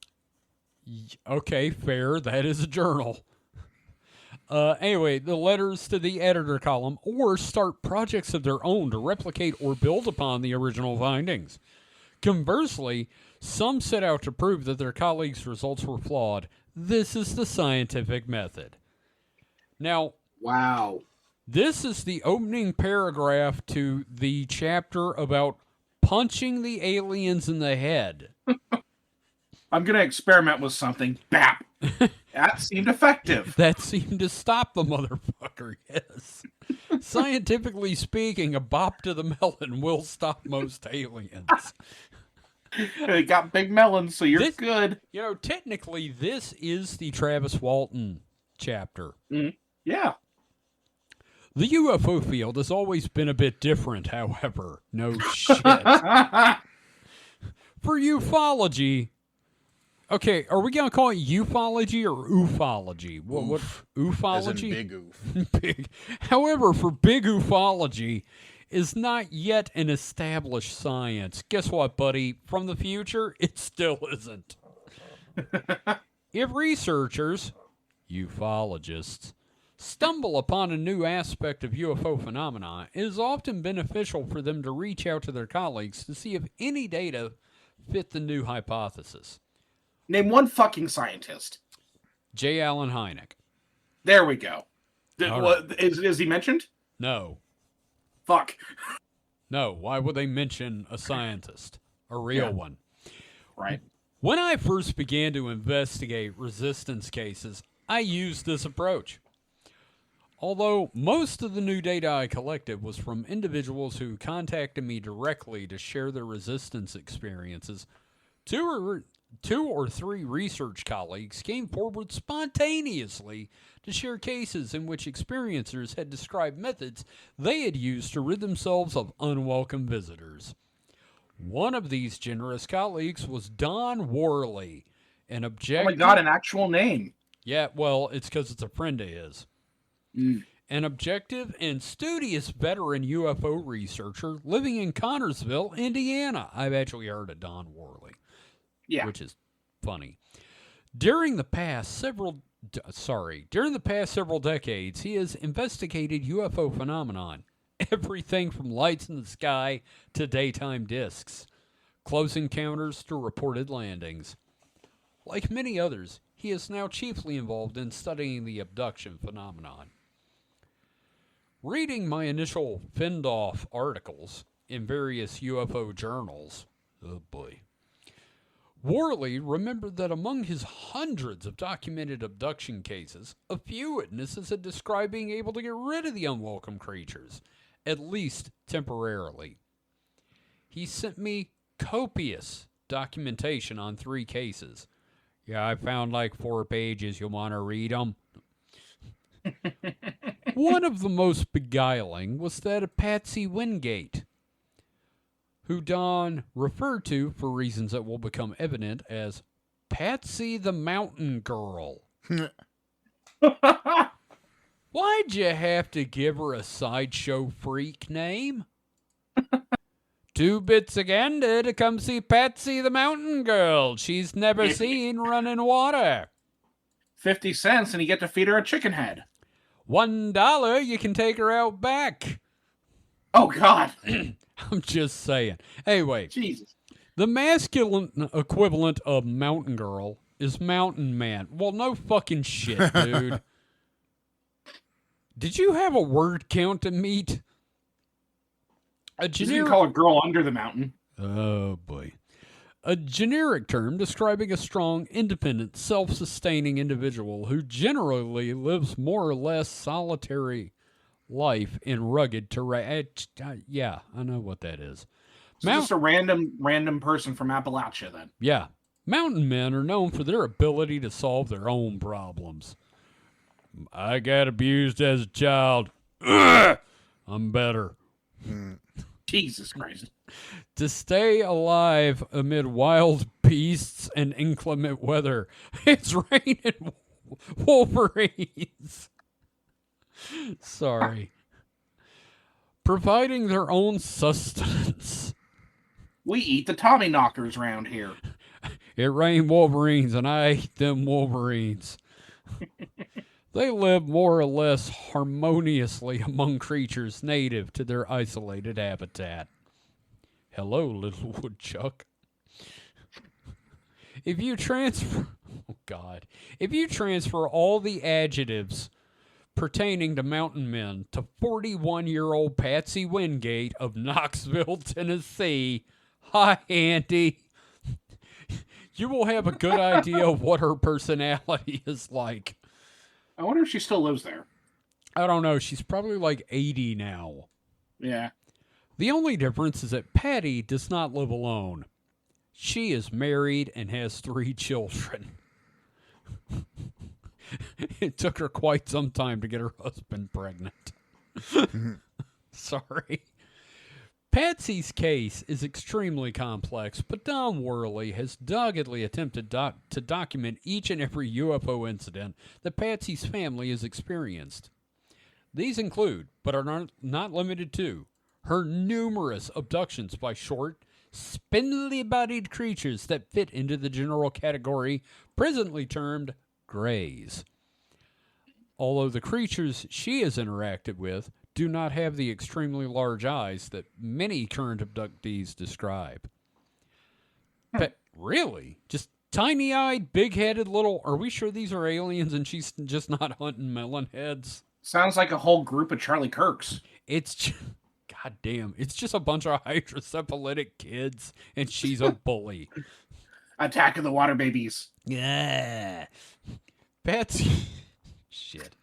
Okay, fair. That is a journal. Anyway, the letters to the editor column, or start projects of their own to replicate or build upon the original findings. Conversely, some set out to prove that their colleagues' results were flawed. This is the scientific method. Now, wow. This is the opening paragraph to the chapter about punching the aliens in the head. I'm going to experiment with something. Bap. That seemed effective. That seemed to stop the motherfucker, yes. Scientifically speaking, a bop to the melon will stop most aliens. They got big melons, so you're good. You know, technically, this is the Travis Walton chapter. Mm-hmm. Yeah. The UFO field has always been a bit different, however. No shit. For ufology... Okay, are we going to call it ufology or ufology? What ufology? As in big oof. Big. However, for big ufology is not yet an established science. Guess what, buddy? From the future, it still isn't. If researchers, ufologists, stumble upon a new aspect of UFO phenomena, it is often beneficial for them to reach out to their colleagues to see if any data fit the new hypothesis. Name one fucking scientist. J. Allen Hynek. There we go. Right. Is he mentioned? No. Fuck. No. Why would they mention a scientist? A real one. Right. When I first began to investigate resistance cases, I used this approach. Although most of the new data I collected was from individuals who contacted me directly to share their resistance experiences, two or three research colleagues came forward spontaneously to share cases in which experiencers had described methods they had used to rid themselves of unwelcome visitors. One of these generous colleagues was Don Worley, an objective... Oh my God, an actual name. Yeah, well, it's because it's a friend of his. An objective and studious veteran UFO researcher living in Connersville, Indiana. I've actually heard of Don Worley. Yeah. Which is funny. During the past several decades, he has investigated UFO phenomenon. Everything from lights in the sky to daytime discs. Close encounters to reported landings. Like many others, he is now chiefly involved in studying the abduction phenomenon. Reading my initial fend-off articles in various UFO journals, oh boy, Worley remembered that among his hundreds of documented abduction cases, a few witnesses had described being able to get rid of the unwelcome creatures, at least temporarily. He sent me copious documentation on 3 cases. Yeah, I found like 4 pages. You want to read them? One of the most beguiling was that of Patsy Wingate, who Don referred to, for reasons that will become evident, as Patsy the Mountain Girl. Why'd you have to give her a sideshow freak name? 2 bits again to come see Patsy the Mountain Girl. She's never seen running water. 50 cents and you get to feed her a chicken head. $1, you can take her out back. Oh, God. I'm just saying. Anyway, Jesus. The masculine equivalent of Mountain Girl is Mountain Man. Well, no fucking shit, dude. Did you have a word count to meet? You can call a girl under the mountain. Oh, boy. A generic term describing a strong, independent, self-sustaining individual who generally lives more or less solitary life in rugged terrain. Yeah, I know what that is. So just a random person from Appalachia, then. Yeah. Mountain men are known for their ability to solve their own problems. I got abused as a child. Ugh! I'm better. Jesus Christ. To stay alive amid wild beasts and inclement weather. It's raining Wolverines. Sorry. Providing their own sustenance. We eat the Tommy knockers around here. It rained Wolverines and I ate them Wolverines. They live more or less harmoniously among creatures native to their isolated habitat. Hello, little woodchuck. If you transfer all the adjectives pertaining to mountain men to 41-year-old Patsy Wingate of Knoxville, Tennessee, hi, Andy, you will have a good idea of what her personality is like. I wonder if she still lives there. I don't know. She's probably like 80 now. Yeah. The only difference is that Patty does not live alone. She is married and has 3 children. It took her quite some time to get her husband pregnant. Sorry. Patsy's case is extremely complex, but Don Worley has doggedly attempted to document each and every UFO incident that Patsy's family has experienced. These include, but are not limited to, her numerous abductions by short, spindly-bodied creatures that fit into the general category presently termed greys. Although the creatures she has interacted with do not have the extremely large eyes that many current abductees describe. But really? Just tiny-eyed, big-headed little... Are we sure these are aliens and she's just not hunting melon heads? Sounds like a whole group of Charlie Kirks. It's just... God damn. It's just a bunch of hydrocephalic kids and she's a bully. Attack of the Water Babies. Yeah. Patsy... Shit.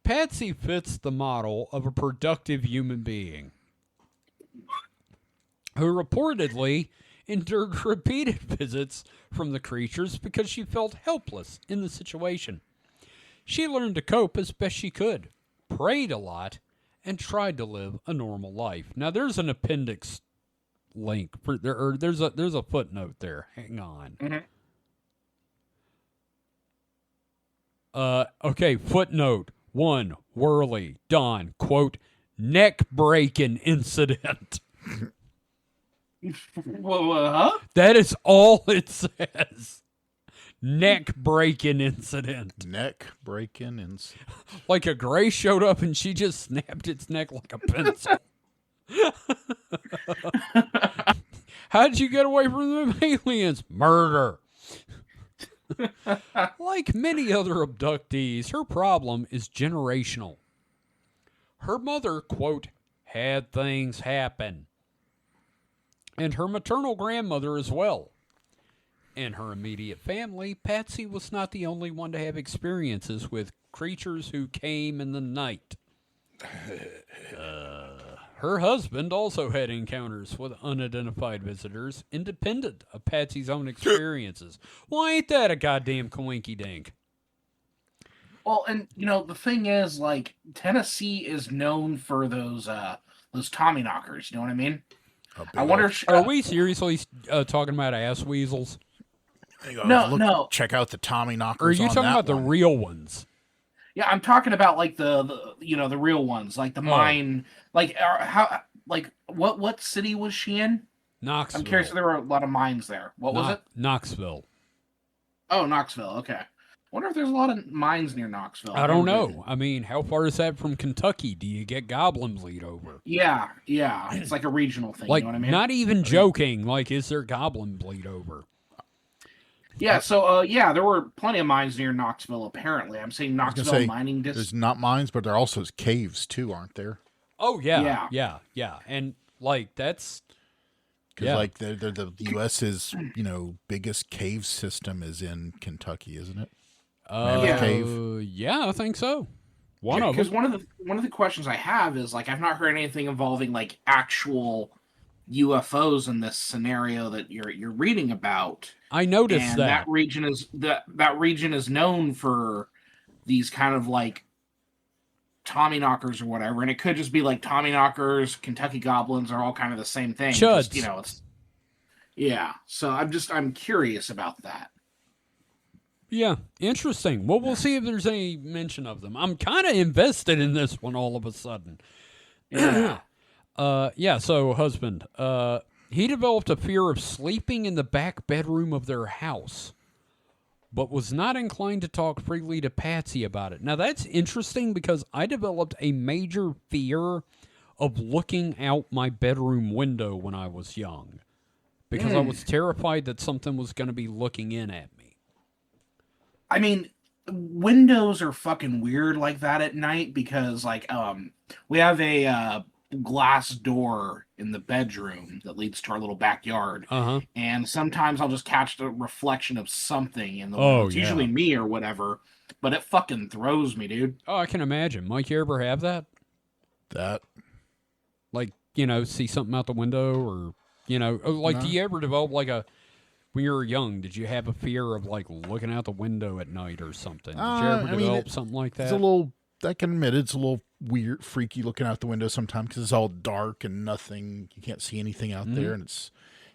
Patsy fits the model of a productive human being who reportedly endured repeated visits from the creatures because she felt helpless in the situation. She learned to cope as best she could, prayed a lot, and tried to live a normal life. Now, there's an appendix link. There's a footnote there. Hang on. Mm-hmm. Okay, footnote 1, Worley, Dawn, quote, neck-breaking incident. Huh? That is all it says. Neck-breaking incident. Neck-breaking incident. Like a gray showed up and she just snapped its neck like a pencil. How'd you get away from the aliens? Murder. Like many other abductees, her problem is generational. Her mother, quote, had things happen. And her maternal grandmother as well. In her immediate family, Patsy was not the only one to have experiences with creatures who came in the night. Her husband also had encounters with unidentified visitors, independent of Patsy's own experiences. Well, ain't that a goddamn coinky-dink? Well, and, the thing is, like, Tennessee is known for those Tommyknockers, you know what I mean? I wonder if... Are we seriously talking about ass weasels? No. Check out the Tommyknockers. Or are you talking about the real ones? Yeah, I'm talking about like the real ones, like the mine, like what city was she in? Knoxville. I'm curious if there were a lot of mines there. What was it? Knoxville. Oh, Knoxville. Okay. Wonder if there's a lot of mines near Knoxville. I don't know. I mean, how far is that from Kentucky? Do you get goblin bleed over? Yeah. It's like a regional thing. Like, you know what I mean? not even joking. Like, is there goblin bleed over? Yeah, so, there were plenty of mines near Knoxville, apparently. I'm saying Knoxville mining district. There's not mines, but there are also caves, too, aren't there? Oh, yeah. Yeah. And, like, that's... Because, like, the U.S.'s, biggest cave system is in Kentucky, isn't it? Cave? Yeah, I think so. One of them. Because one of the questions I have is, like, I've not heard anything involving, like, actual UFOs in this scenario that you're reading about. I noticed that region is known for these kind of like Tommyknockers or whatever, and it could just be like Tommyknockers, Kentucky Goblins are all kind of the same thing. Chuds. Just, So I'm curious about that. Yeah, interesting. Well, we'll see if there's any mention of them. I'm kind of invested in this one all of a sudden. Yeah. So husband, he developed a fear of sleeping in the back bedroom of their house, but was not inclined to talk freely to Patsy about it. Now, that's interesting because I developed a major fear of looking out my bedroom window when I was young because I was terrified that something was going to be looking in at me. I mean, windows are fucking weird like that at night because, like, we have a glass door in the bedroom that leads to our little backyard, and sometimes I'll just catch the reflection of something in the window. It's usually me or whatever, but it fucking throws me, dude. Oh, I can imagine. Mike, you ever have that? Like, see something out the window, or no. Do you ever develop like when you were young, did you have a fear of like looking out the window at night or something? Did you ever develop something like that? It's a little, I can admit it's a little weird, freaky looking out the window sometimes because it's all dark and nothing. You can't see anything out there, and it's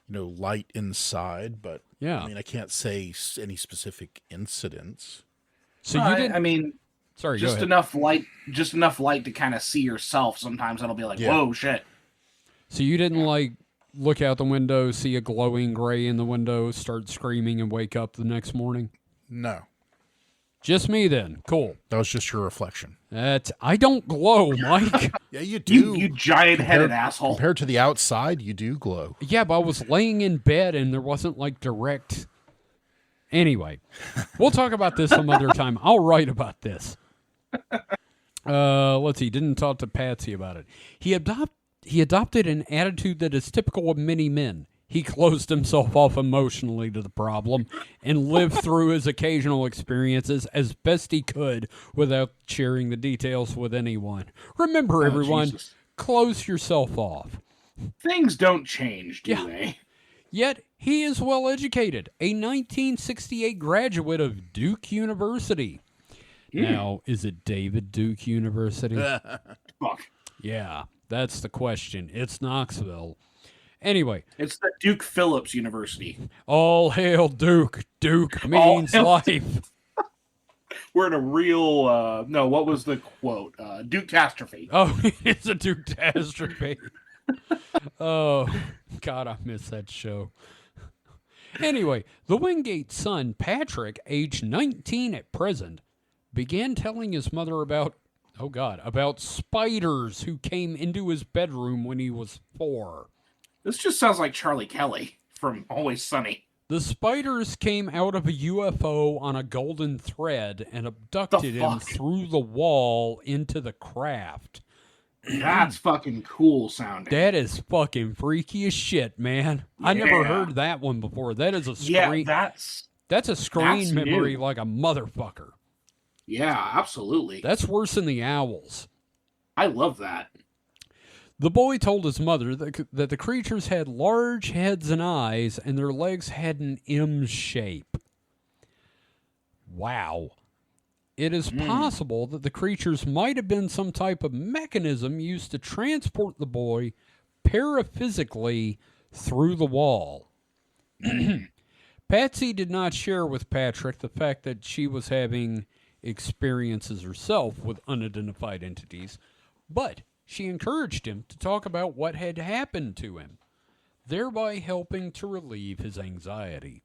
light inside. But yeah, I mean, I can't say any specific incidents. So you didn't. I mean, sorry, just enough light to kind of see yourself. Sometimes it'll be like, whoa, shit. So you didn't like look out the window, see a glowing gray in the window, start screaming, and wake up the next morning? No. Just me then. Cool. That was just your reflection. I don't glow, Mike. Yeah, you do. You giant-headed asshole. Compared to the outside, you do glow. Yeah, but I was laying in bed and there wasn't like direct... Anyway, we'll talk about this some other time. I'll write about this. Let's see. Didn't talk to Patsy about it. He adopted an attitude that is typical of many men. He closed himself off emotionally to the problem and lived through his occasional experiences as best he could without sharing the details with anyone. Remember, everyone, Jesus. Close yourself off. Things don't change, do they? Yet, he is well educated, a 1968 graduate of Duke University. Now, is it David Duke University? Fuck. Yeah, that's the question. It's Knoxville. Anyway. It's the Duke Phillips University. All hail Duke. Duke means life. We're in a real, no, what was the quote? Duke-tastrophe. Oh, it's a Duke-tastrophe. Oh, God, I miss that show. Anyway, the Wingate son, Patrick, aged 19 at present, began telling his mother about spiders who came into his bedroom when he was 4. This just sounds like Charlie Kelly from Always Sunny. The spiders came out of a UFO on a golden thread and abducted him through the wall into the craft. That's fucking cool sounding. That is fucking freaky as shit, man. Yeah. I never heard that one before. That is a screen. Yeah, that's a screen memory new. Like a motherfucker. Yeah, absolutely. That's worse than the owls. I love that. The boy told his mother that the creatures had large heads and eyes, and their legs had an M shape. Wow. It is possible that the creatures might have been some type of mechanism used to transport the boy paraphysically through the wall. Patsy did not share with Patrick the fact that she was having experiences herself with unidentified entities, but she encouraged him to talk about what had happened to him, thereby helping to relieve his anxiety.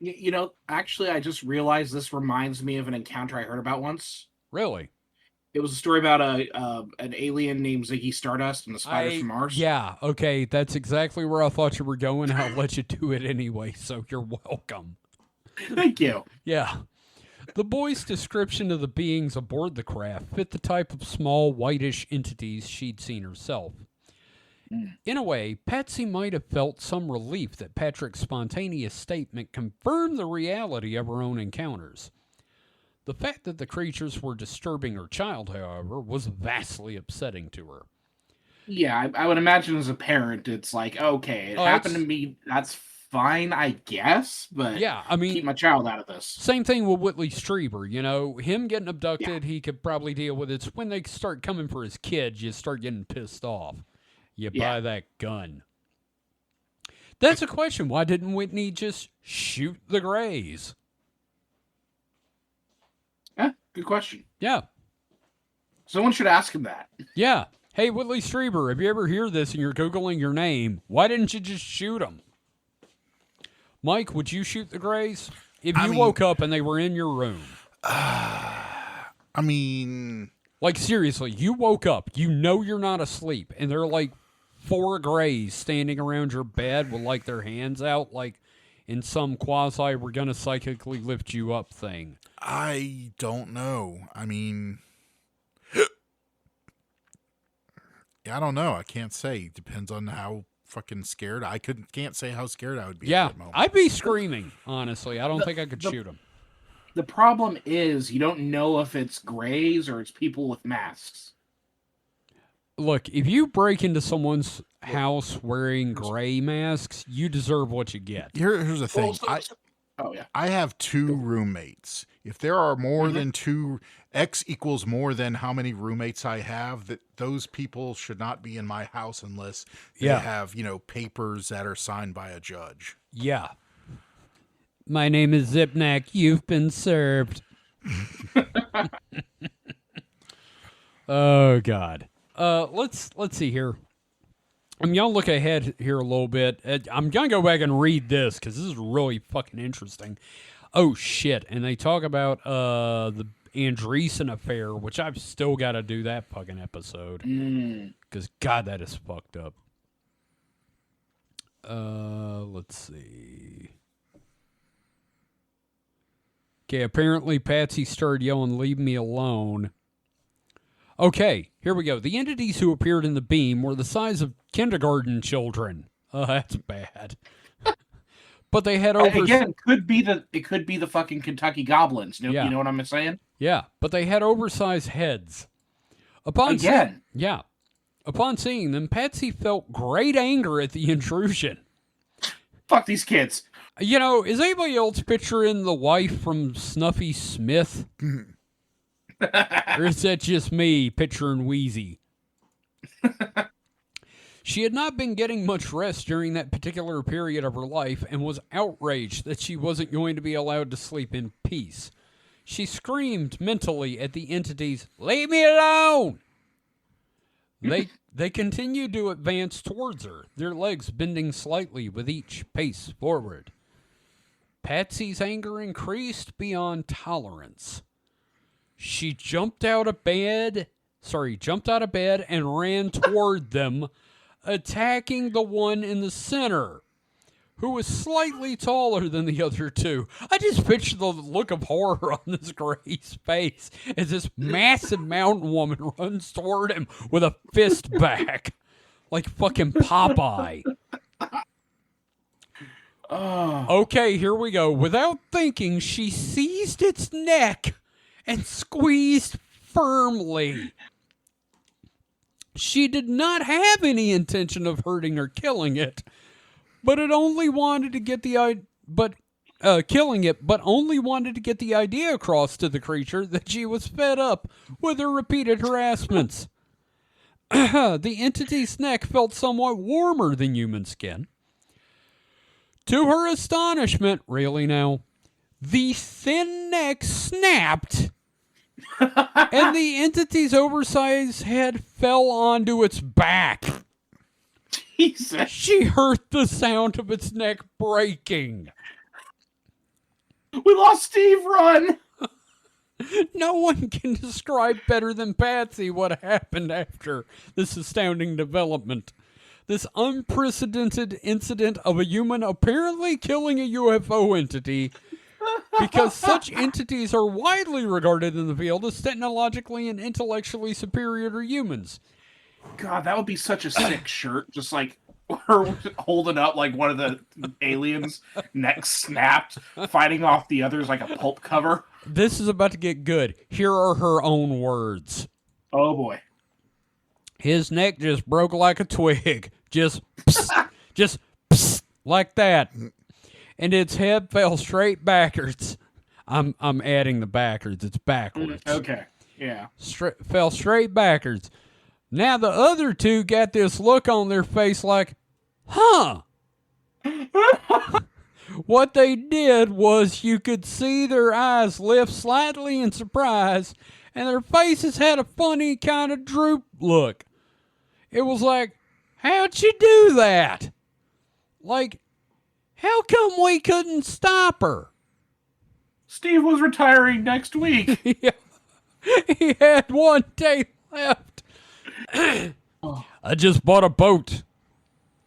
You know, actually, I just realized this reminds me of an encounter I heard about once. Really? It was a story about an alien named Ziggy Stardust and the spiders from Mars. Yeah, okay, that's exactly where I thought you were going. I'll let you do it anyway, so you're welcome. Thank you. Yeah. The boy's description of the beings aboard the craft fit the type of small, whitish entities she'd seen herself. In a way, Patsy might have felt some relief that Patrick's spontaneous statement confirmed the reality of her own encounters. The fact that the creatures were disturbing her child, however, was vastly upsetting to her. Yeah, I would imagine as a parent, it's like, okay, it happened to me, that's fine, I guess, but yeah, I mean, keep my child out of this. Same thing with Whitley Strieber, you know, him getting abducted, he could probably deal with it. It's when they start coming for his kids, you start getting pissed off. You buy that gun. That's a question. Why didn't Whitney just shoot the Greys? Yeah, good question. Yeah. Someone should ask him that. Yeah. Hey, Whitley Strieber, if you ever hear this and you're Googling your name, why didn't you just shoot him? Mike, would you shoot the Greys? If you woke up and they were in your room. Like, seriously, you woke up, you know you're not asleep, and they're like 4 Greys standing around your bed with, like, their hands out, like, in some quasi, we're going to psychically lift you up thing. I don't know. I mean, I don't know. I can't say. Depends on how fucking scared. Can't say how scared I would be at that moment. I'd be screaming, honestly. I don't think I could shoot him. The problem is you don't know if it's Greys or it's people with masks. Look, if you break into someone's house wearing gray masks, you deserve what you get. Here's the thing. I have 2 roommates. If there are more than 2, X equals more than how many roommates I have, that those people should not be in my house unless they have, papers that are signed by a judge. Yeah. My name is Zipnak. You've been served. Oh, God. Let's see here. I'm going to look ahead here a little bit. I'm going to go back and read this because this is really fucking interesting. Oh, shit. And they talk about the Andreessen affair, which I've still got to do that fucking episode. Because, God, that is fucked up. Let's see. Okay, apparently Patsy started yelling, "Leave me alone." Okay, here we go. The entities who appeared in the beam were the size of kindergarten children. Oh, that's bad. But they had again, it could be the fucking Kentucky Goblins. You know what I'm saying? Yeah, but they had oversized heads. Upon seeing them, Patsy felt great anger at the intrusion. Fuck these kids. You know, is anybody else picturing the wife from Snuffy Smith? Or is that just me picturing Wheezy? She had not been getting much rest during that particular period of her life and was outraged that she wasn't going to be allowed to sleep in peace. She screamed mentally at the entities, "Leave me alone!" They continued to advance towards her, their legs bending slightly with each pace forward. Patsy's anger increased beyond tolerance. She jumped out of bed and ran toward them, attacking the one in the center, who was slightly taller than the other two. I just picture the look of horror on this Gray's face as this massive mountain woman runs toward him with a fist back, like fucking Popeye. Okay, here we go. Without thinking, she seized its neck and squeezed firmly. She did not have any intention of hurting or killing it, but only wanted to get the idea across to the creature that she was fed up with her repeated harassments. The entity's neck felt somewhat warmer than human skin. To her astonishment, really now, the thin neck snapped, and the entity's oversized head fell onto its back. Jesus. She heard the sound of its neck breaking. We lost Steve, run! No one can describe better than Patsy what happened after this astounding development. This unprecedented incident of a human apparently killing a UFO entity, because such entities are widely regarded in the field as technologically and intellectually superior to humans. God, that would be such a sick shirt. Just like her holding up like one of the aliens, neck snapped, fighting off the others like a pulp cover. This is about to get good. Here are her own words. Oh, boy. His neck just broke like a twig. Just psst, like that. And its head fell straight backwards. I'm adding the backwards. It's backwards. Okay, yeah. Fell straight backwards. Now the other two got this look on their face like, huh? What they did was you could see their eyes lift slightly in surprise, and their faces had a funny kind of droop look. It was like, how'd you do that? Like, how come we couldn't stop her? Steve was retiring next week. Yeah. He had one day left. I just bought a boat.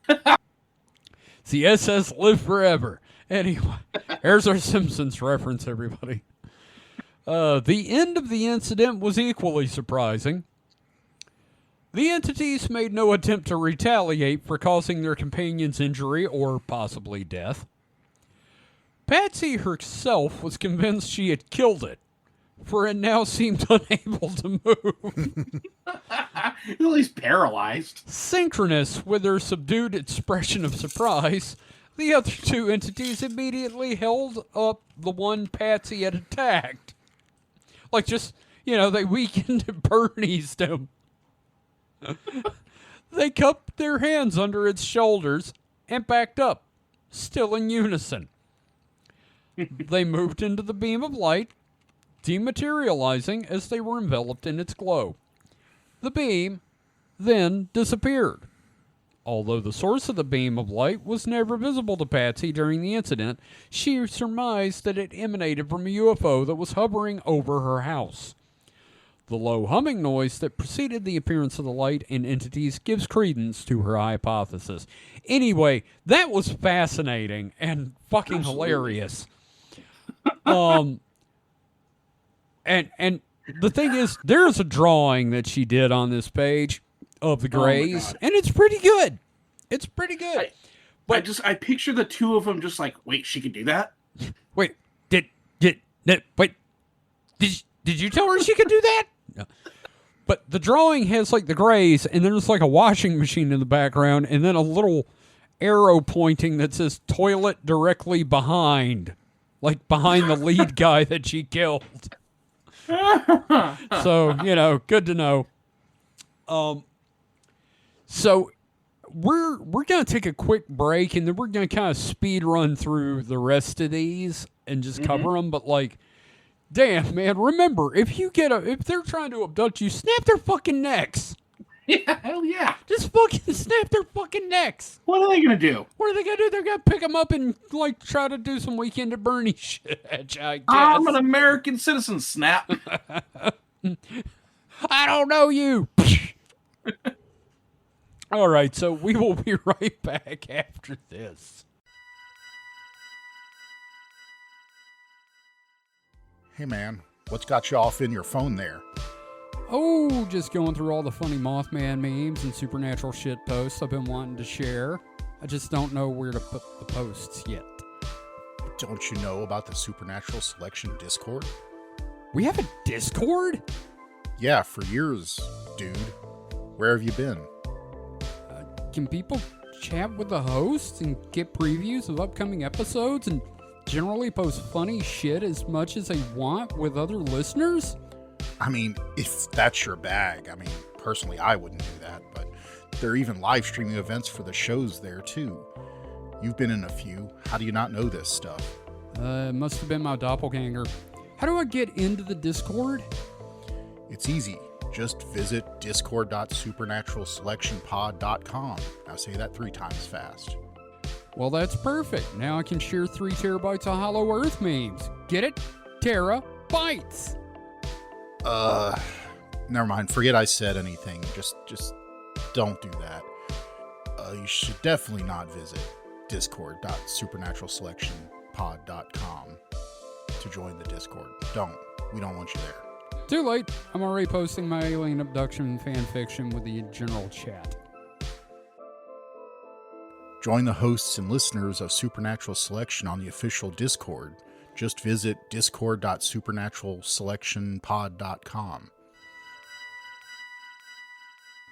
It's the SS Live Forever. Anyway, here's our Simpsons reference, everybody. The end of the incident was equally surprising. The entities made no attempt to retaliate for causing their companions injury or possibly death. Patsy herself was convinced she had killed it, for it now seemed unable to move. At least paralyzed. Synchronous with her subdued expression of surprise, the other two entities immediately held up the one Patsy had attacked. Like just, they weakened and Bernies'd him. They cupped their hands under its shoulders and backed up, still in unison. They moved into the beam of light, dematerializing as they were enveloped in its glow. The beam then disappeared. Although the source of the beam of light was never visible to Patsy during the incident, she surmised that it emanated from a UFO that was hovering over her house. The low humming noise that preceded the appearance of the light and entities gives credence to her hypothesis. Anyway, that was fascinating and fucking hilarious. And the thing is, there's a drawing that she did on this page of the Greys, and it's pretty good. It's pretty good. I picture the two of them just like, wait, she could do that? Wait, did you tell her she could do that? No. But the drawing has like the Greys, and there's like a washing machine in the background, and then a little arrow pointing that says toilet directly behind, like behind the lead guy that she killed. So, good to know. So we're going to take a quick break, and then we're going to kind of speed run through the rest of these and just cover them. But like, damn, man, remember, if they're trying to abduct you, snap their fucking necks. Yeah, hell yeah. Just fucking snap their fucking necks. What are they going to do? What are they going to do? They're going to pick them up and, like, try to do some Weekend at Bernie shit, I guess. I'm an American citizen, snap. I don't know you. All right, so we will be right back after this. Hey, man, what's got you off in your phone there? Oh, just going through all the funny Mothman memes and supernatural shit posts I've been wanting to share. I just don't know where to put the posts yet. Don't you know about the Supernatural Selection Discord? We have a Discord? Yeah, for years, dude. Where have you been? Can people chat with the hosts and get previews of upcoming episodes and generally post funny shit as much as they want with other listeners? I mean, if that's your bag. I mean, personally, I wouldn't do that, but there are even live streaming events for the shows there, too. You've been in a few. How do you not know this stuff? It must have been my doppelganger. How do I get into the Discord? It's easy. Just visit discord.supernaturalselectionpod.com. Now say that 3 times fast. Well, that's perfect. Now I can share 3 terabytes of Hollow Earth memes. Get it? Terabytes. Never mind. Forget I said anything. Just don't do that. You should definitely not visit discord.supernaturalselectionpod.com to join the Discord. We don't want you there. Too late. I'm already posting my alien abduction fan fiction with the general chat. Join the hosts and listeners of Supernatural Selection on the official Discord. Just visit discord.supernaturalselectionpod.com.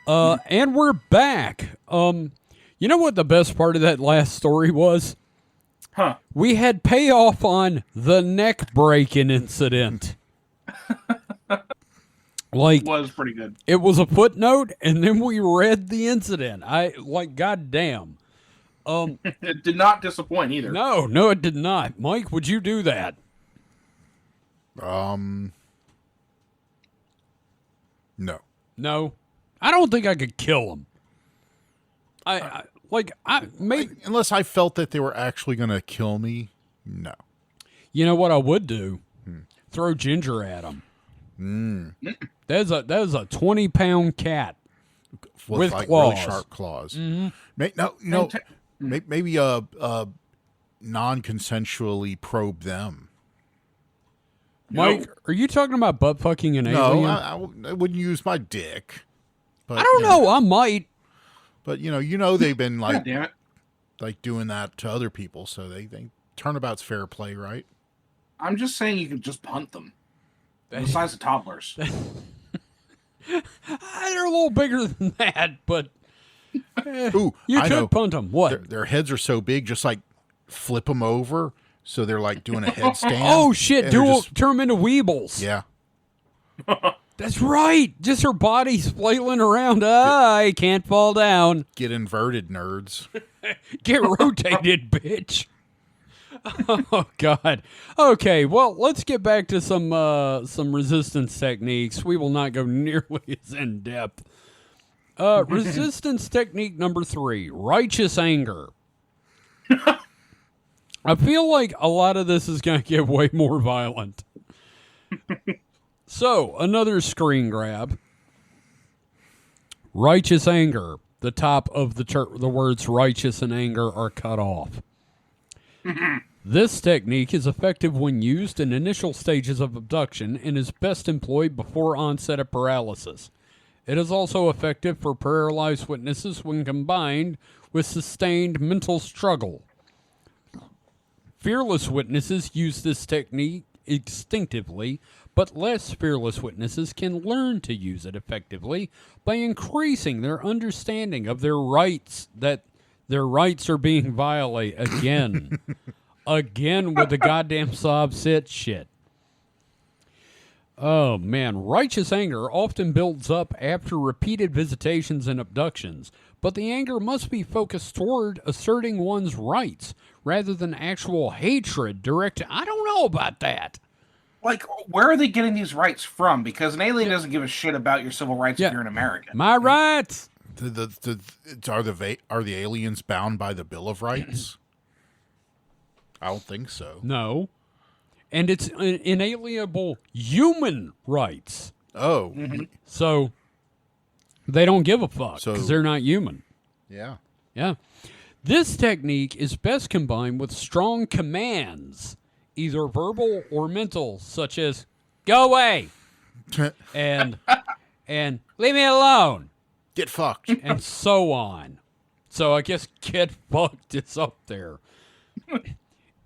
And we're back. You know what the best part of that last story was? Huh. We had payoff on the neck breaking incident. Like, it was pretty good. It was a footnote, and then we read the incident. Goddamn. It did not disappoint either. No, it did not. Mike, would you do that? No. No. I don't think I could kill him. Unless I felt that they were actually going to kill me, no. You know what I would do? Throw Ginger at him. That is a 20-pound cat with like claws. Really sharp claws. Mm-hmm. Maybe non-consensually probe them. Mike, are you talking about butt fucking an alien? No, I wouldn't use my dick. But, I don't know. I might. But they've been like doing that to other people, so they turnabout's fair play, right? I'm just saying you could just punt them. The size of toddlers. They're a little bigger than that, but Ooh, you could punt them. What? Their heads are so big, just like flip them over, so they're like doing a headstand. Oh shit! Turn them into weebles. Yeah, that's right. Just her body's flailing around. I can't fall down. Get inverted, nerds. Get rotated, bitch. Oh God. Okay, well, let's get back to some resistance techniques. We will not go nearly as in depth. Resistance technique number 3, righteous anger. I feel like a lot of this is going to get way more violent. So, another screen grab. Righteous anger. The top of the words righteous and anger are cut off. This technique is effective when used in initial stages of abduction and is best employed before onset of paralysis. It is also effective for paralyzed witnesses when combined with sustained mental struggle. Fearless witnesses use this technique instinctively, but less fearless witnesses can learn to use it effectively by increasing their understanding of their rights, that their rights are being violated again. Again with the goddamn sob sit shit. Oh, man. Righteous anger often builds up after repeated visitations and abductions, but the anger must be focused toward asserting one's rights rather than actual hatred directed. I don't know about that. Like, where are they getting these rights from? Because an alien doesn't give a shit about your civil rights if you're an American. My rights! Are the aliens bound by the Bill of Rights? I don't think so. No. And it's inalienable human rights. Oh. Mm-hmm. So they don't give a fuck because they're not human. Yeah. Yeah. This technique is best combined with strong commands, either verbal or mental, such as, go away, and leave me alone. Get fucked. And so on. So I guess get fucked is up there.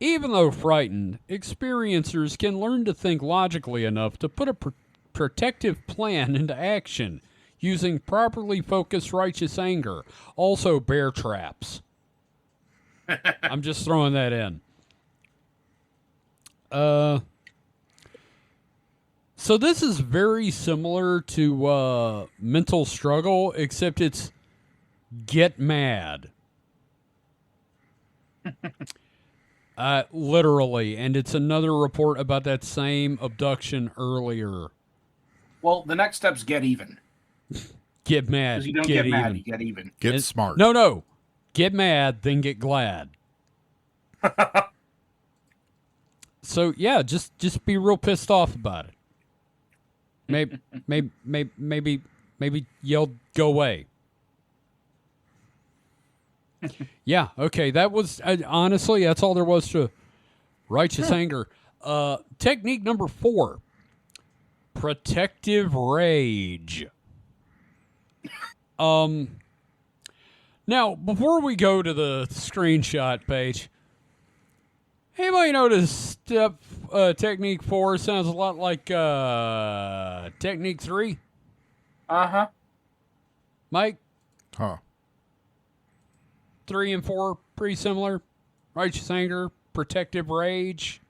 Even though frightened, experiencers can learn to think logically enough to put a protective plan into action using properly focused righteous anger. Also bear traps. I'm just throwing that in. So this is very similar to mental struggle, except it's get mad. Literally, and it's another report about that same abduction earlier. Well, the next step's get even. Get mad. Because you don't get mad, you get even. Get smart. No. Get mad, then get glad. So yeah, just be real pissed off about it. Maybe yell, go away. Yeah, okay, that was, honestly, that's all there was to righteous anger. Technique number 4, protective rage. Now, before we go to the screenshot page, anybody notice step technique 4 sounds a lot like technique 3? Uh-huh. Mike? Huh. 3 and 4, pretty similar. Righteous anger, protective rage.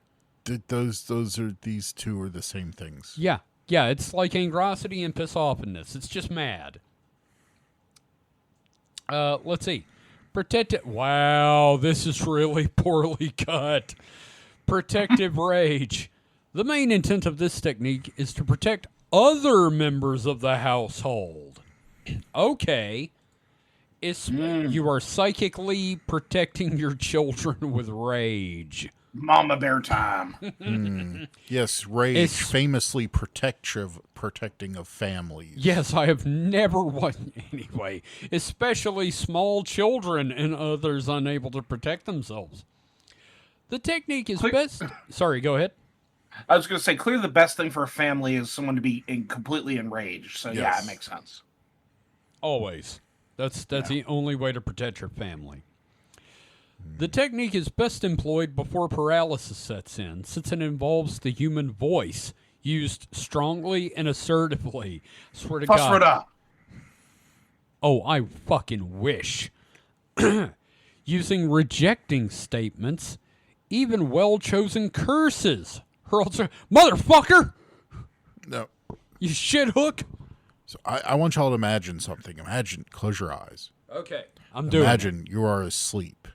These two are the same things. Yeah, it's like angrosity and piss offness. It's just mad. Let's see. Wow, this is really poorly cut. Protective rage. The main intent of this technique is to protect other members of the household. Okay. You are psychically protecting your children with rage. Mama bear time. Yes, rage, famously protecting of families. Yes, I have never anyway, especially small children and others unable to protect themselves. The technique is best. Sorry, go ahead. I was going to say, clearly the best thing for a family is someone to be completely enraged. So yeah, it makes sense. Always. That's the only way to protect your family. The technique is best employed before paralysis sets in, since it involves the human voice, used strongly and assertively. Swear to God. Oh, I fucking wish. Using rejecting statements, even well-chosen curses. Motherfucker! No. You shit hook! So I want y'all to imagine something. Close your eyes. Okay, I'm doing it. Imagine you are asleep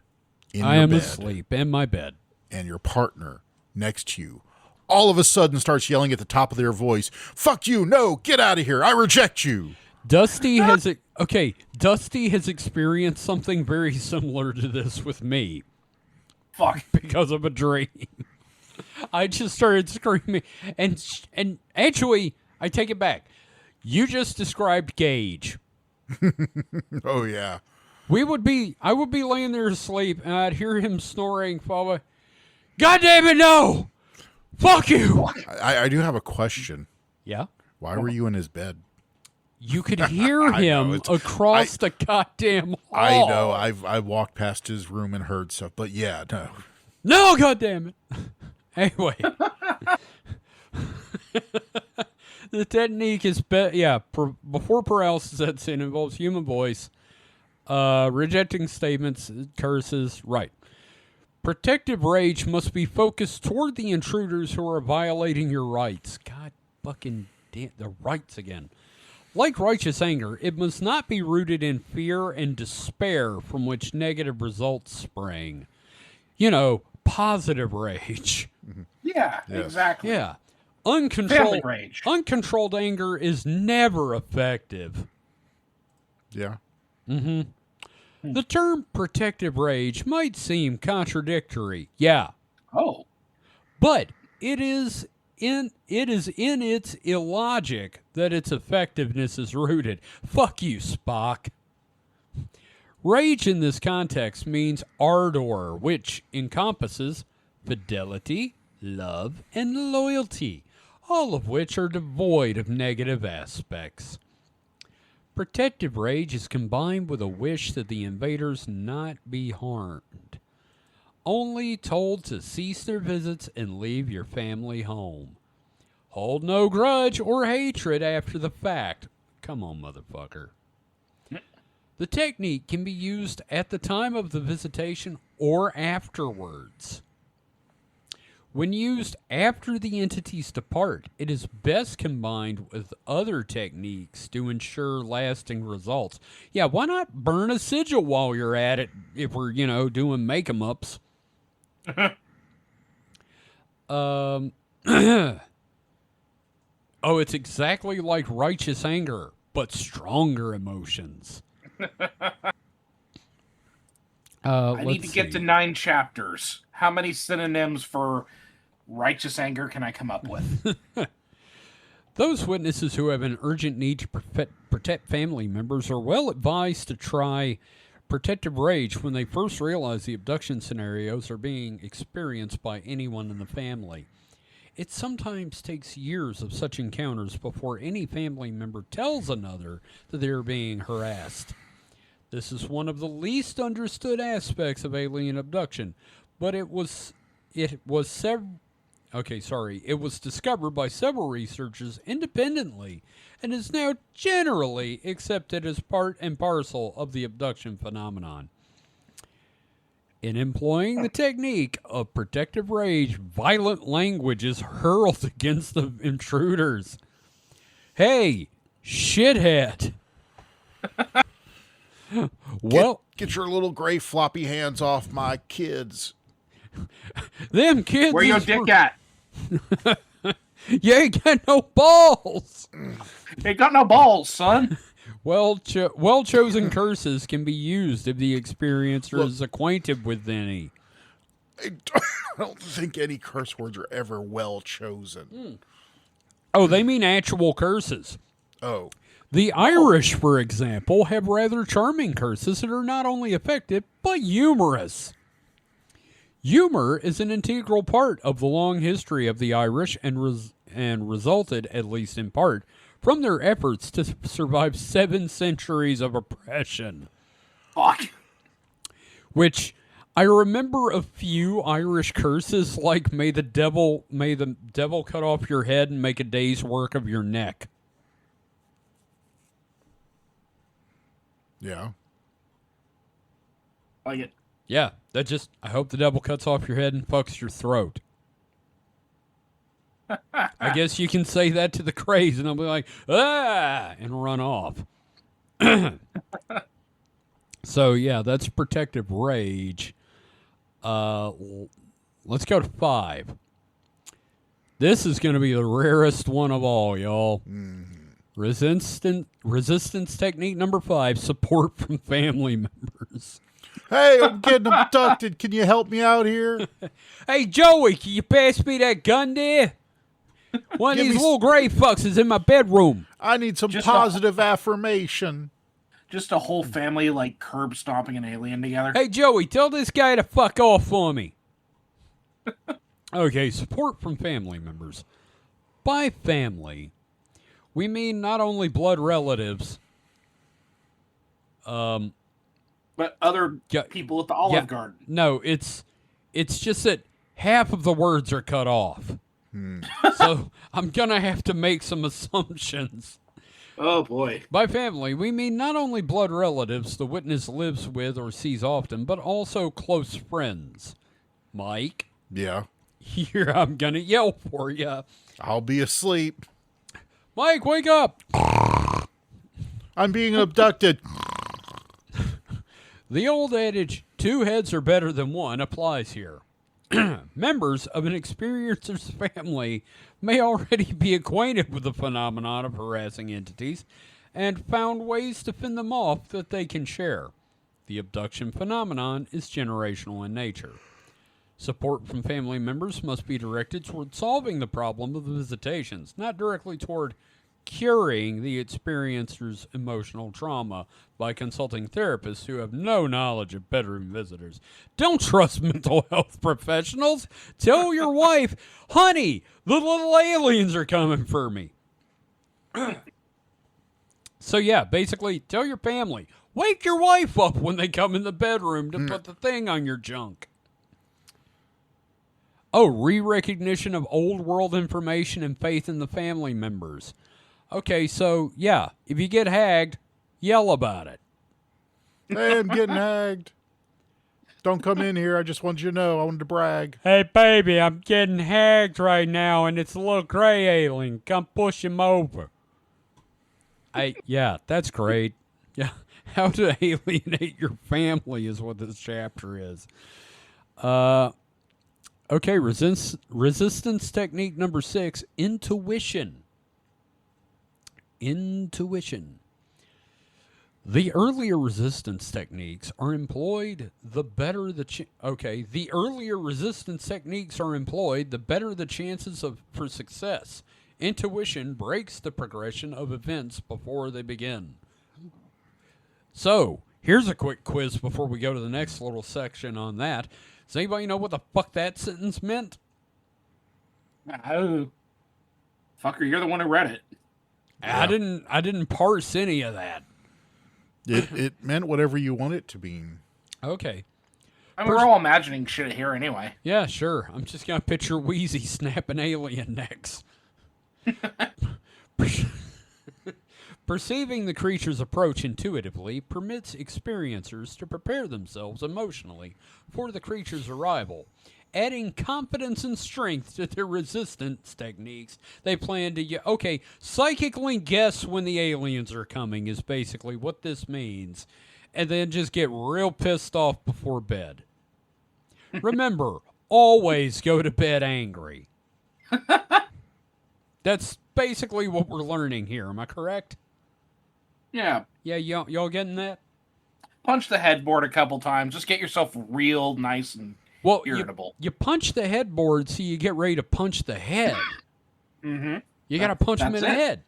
in I your am bed, asleep in my bed. and your partner next to you all of a sudden starts yelling at the top of their voice, "Fuck you, no, get out of here, I reject you." Dusty has Okay, Dusty has experienced something very similar to this with me. Fuck. Because of a dream. I just started screaming. And actually, I take it back. You just described Gage. Oh, yeah. I would be laying there asleep, and I'd hear him snoring, followed by, God damn it, no! Fuck you! I do have a question. Yeah? Why were you in his bed? You could hear him across the goddamn hall. I know. I walked past his room and heard stuff, but yeah, no. No, goddamn it. Anyway. The technique is, before paralysis sets in, involves human voice, rejecting statements, curses, right. Protective rage must be focused toward the intruders who are violating your rights. God fucking damn, the rights again. Like righteous anger, it must not be rooted in fear and despair from which negative results spring. You know, positive rage. Yeah, yes. Exactly. Yeah. Uncontrolled anger is never effective. Yeah. Mm-hmm. The term protective rage might seem contradictory. Yeah. Oh. But it is in its illogic that its effectiveness is rooted. Fuck you, Spock. Rage in this context means ardor, which encompasses fidelity, love, and loyalty, all of which are devoid of negative aspects. Protective rage is combined with a wish that the invaders not be harmed. Only told to cease their visits and leave your family home. Hold no grudge or hatred after the fact. Come on, motherfucker. The technique can be used at the time of the visitation or afterwards. When used after the entities depart, it is best combined with other techniques to ensure lasting results. Yeah, why not burn a sigil while you're at it if we're, doing make-em-ups? Oh, it's exactly like righteous anger, but stronger emotions. I need to get to 9 chapters. How many synonyms for righteous anger can I come up with? Those witnesses who have an urgent need to protect family members are well advised to try protective rage when they first realize the abduction scenarios are being experienced by anyone in the family. It sometimes takes years of such encounters before any family member tells another that they are being harassed. This is one of the least understood aspects of alien abduction, but it was discovered by several researchers independently and is now generally accepted as part and parcel of the abduction phenomenon. In employing the technique of protective rage, violent language is hurled against the intruders. Hey, shithead. Well, get your little gray floppy hands off my kids. Them kids. Where your dick at? You ain't got no balls. You ain't got no balls, son. Well-chosen curses can be used if the experiencer is acquainted with any. I don't think any curse words are ever well chosen. Oh, they mean actual curses. Oh. The Irish, for example, have rather charming curses that are not only effective, but humorous. Humor is an integral part of the long history of the Irish and resulted, at least in part, from their efforts to survive 7 centuries of oppression. Fuck. Which, I remember a few Irish curses like may the devil cut off your head and make a day's work of your neck. Yeah. Like it. Yeah, I hope the devil cuts off your head and fucks your throat. I guess you can say that to the craze and I'll be like, and run off. So, yeah, that's protective rage. Let's go to 5. This is going to be the rarest one of all, y'all. Resistance technique number 5, support from family members. Hey, I'm getting abducted. Can you help me out here? Hey, Joey, can you pass me that gun there? One of these little gray fucks is in my bedroom. I need some positive affirmation. Just a whole family, like, curb stomping an alien together. Hey, Joey, tell this guy to fuck off for me. Okay, support from family members. By family, we mean not only blood relatives, but other people at the Olive Garden. No, it's just that half of the words are cut off. So I'm going to have to make some assumptions. Oh, boy. By family, we mean not only blood relatives the witness lives with or sees often, but also close friends. Mike? Yeah? Here, I'm going to yell for you. I'll be asleep. Mike, wake up! I'm being abducted. The old adage, 2 heads are better than 1, applies here. Members of an experiencer's family may already be acquainted with the phenomenon of harassing entities and found ways to fend them off that they can share. The abduction phenomenon is generational in nature. Support from family members must be directed toward solving the problem of the visitations, not directly toward curing the experiencer's emotional trauma by consulting therapists who have no knowledge of bedroom visitors. Don't trust mental health professionals. Tell your wife, honey, the little aliens are coming for me. So yeah, basically, tell your family, wake your wife up when they come in the bedroom to put the thing on your junk. Oh, re-recognition of old world information and faith in the family members. Okay, so, yeah, if you get hagged, yell about it. Hey, I'm getting hagged. Don't come in here. I just wanted you to know. I wanted to brag. Hey, baby, I'm getting hagged right now, and it's a little gray alien. Come push him over. Yeah, that's great. Yeah, how to alienate your family is what this chapter is. Okay, resistance technique number 6, intuition. Intuition. The earlier resistance techniques are employed, the better the the earlier resistance techniques are employed, the better the chances for success. Intuition breaks the progression of events before they begin. So, here's a quick quiz before we go to the next little section on that. Does anybody know what the fuck that sentence meant? Oh, fucker, you're the one who read it. Yeah. I didn't parse any of that. It meant whatever you want it to mean. Okay. I mean, we're all imagining shit here anyway. Yeah, sure. I'm just going to picture Wheezy snapping alien necks. Perceiving the creature's approach intuitively permits experiencers to prepare themselves emotionally for the creature's arrival, adding confidence and strength to their resistance techniques. They plan to... Okay, psychically guess when the aliens are coming is basically what this means, and then just get real pissed off before bed. Remember, always go to bed angry. That's basically what we're learning here. Am I correct? Yeah. Yeah, y'all getting that? Punch the headboard a couple times. Just get yourself real nice and irritable. You punch the headboard so you get ready to punch the head. Mm-hmm. You got to punch him in the head.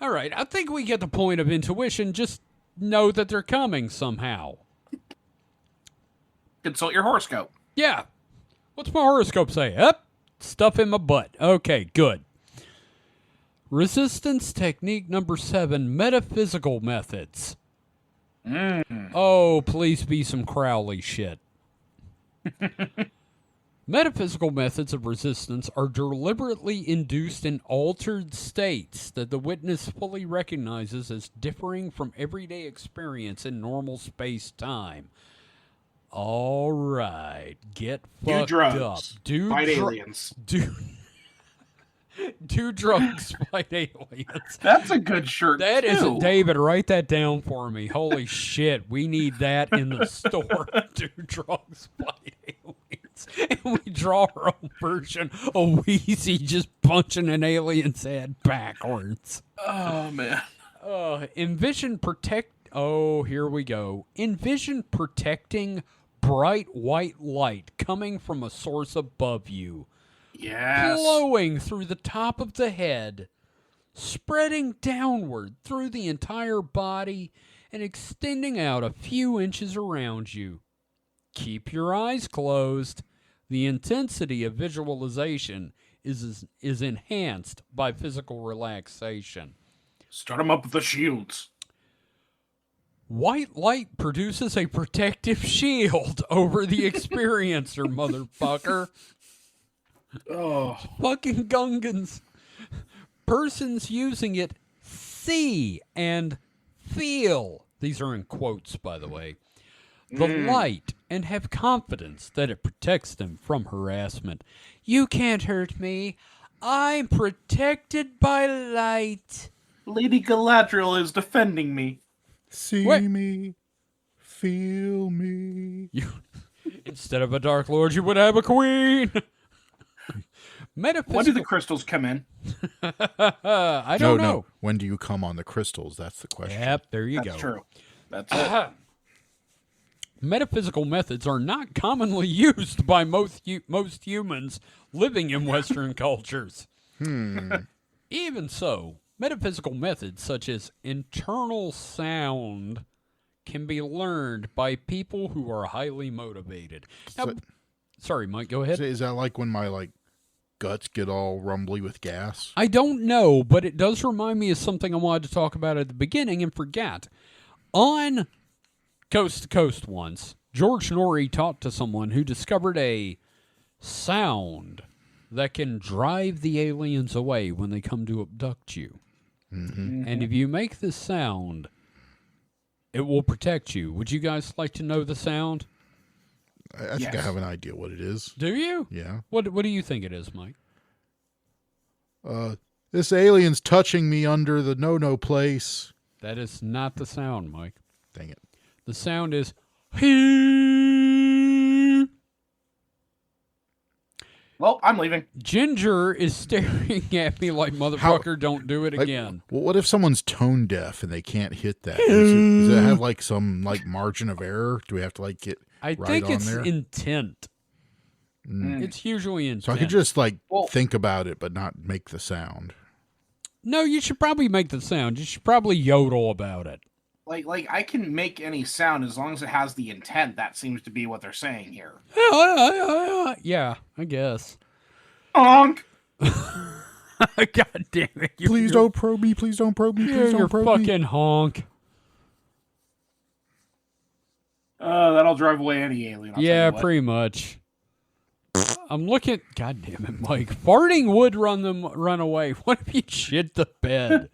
All right, I think we get the point of intuition. Just know that they're coming somehow. Consult your horoscope. Yeah. What's my horoscope say? Up, stuff in my butt. Okay, good. Resistance technique number 7, metaphysical methods. Oh, please be some Crowley shit. Metaphysical methods of resistance are deliberately induced in altered states that the witness fully recognizes as differing from everyday experience in normal space-time. All right, get fucked up. Fight aliens. Do drugs, fight aliens. That's a good shirt, That too. is, David, write that down for me. Holy shit, we need that in the store. Do drugs, fight aliens. And we draw our own version of Wheezy just punching an alien's head backwards. Oh, man. Here we go. Envision protecting bright white light coming from a source above you. Yes. Flowing through the top of the head, spreading downward through the entire body, and extending out a few inches around you. Keep your eyes closed. The intensity of visualization is enhanced by physical relaxation. Start them up with the shields. White light produces a protective shield over the experiencer, motherfucker. Oh. Fucking Gungans. Persons using it see and feel, these are in quotes, by the way, the light and have confidence that it protects them from harassment. You can't hurt me. I'm protected by light. Lady Galadriel is defending me. See me, feel me. Instead of a Dark Lord, you would have a queen. When do the crystals come in? I don't know. No. When do you come on the crystals? That's the question. Yep, there you go. That's true. That's it. Metaphysical methods are not commonly used by most humans living in Western cultures. Even so, metaphysical methods such as internal sound can be learned by people who are highly motivated. Now, sorry, Mike, go ahead. Is that like when my guts get all rumbly with gas? I don't know, but it does remind me of something I wanted to talk about at the beginning and forgot. On Coast to Coast once, George Norrie talked to someone who discovered a sound that can drive the aliens away when they come to abduct you. And if you make this sound, it will protect you. Would you guys like to know the sound? I think I have an idea what it is. Do you? Yeah. What do you think it is, Mike? This alien's touching me under the no-no place. That is not the sound, Mike. Dang it. The sound is... Well, I'm leaving. Ginger is staring at me like, motherfucker, don't do it again. Well, what if someone's tone deaf and they can't hit that? Does it have some margin of error? Do we have to get I right think on it's there? intent. It's usually intent. So I could just think about it but not make the sound. No, you should probably make the sound. You should probably yodel about it. Like I can make any sound as long as it has the intent. That seems to be what they're saying here. Yeah, I guess. Honk! God damn it. Please don't probe me. Please don't probe me. Please don't probe me. You're fucking honk. That'll drive away any alien. Yeah, pretty much. I'm looking... God damn it, Mike. Farting would run away. What if you shit the bed?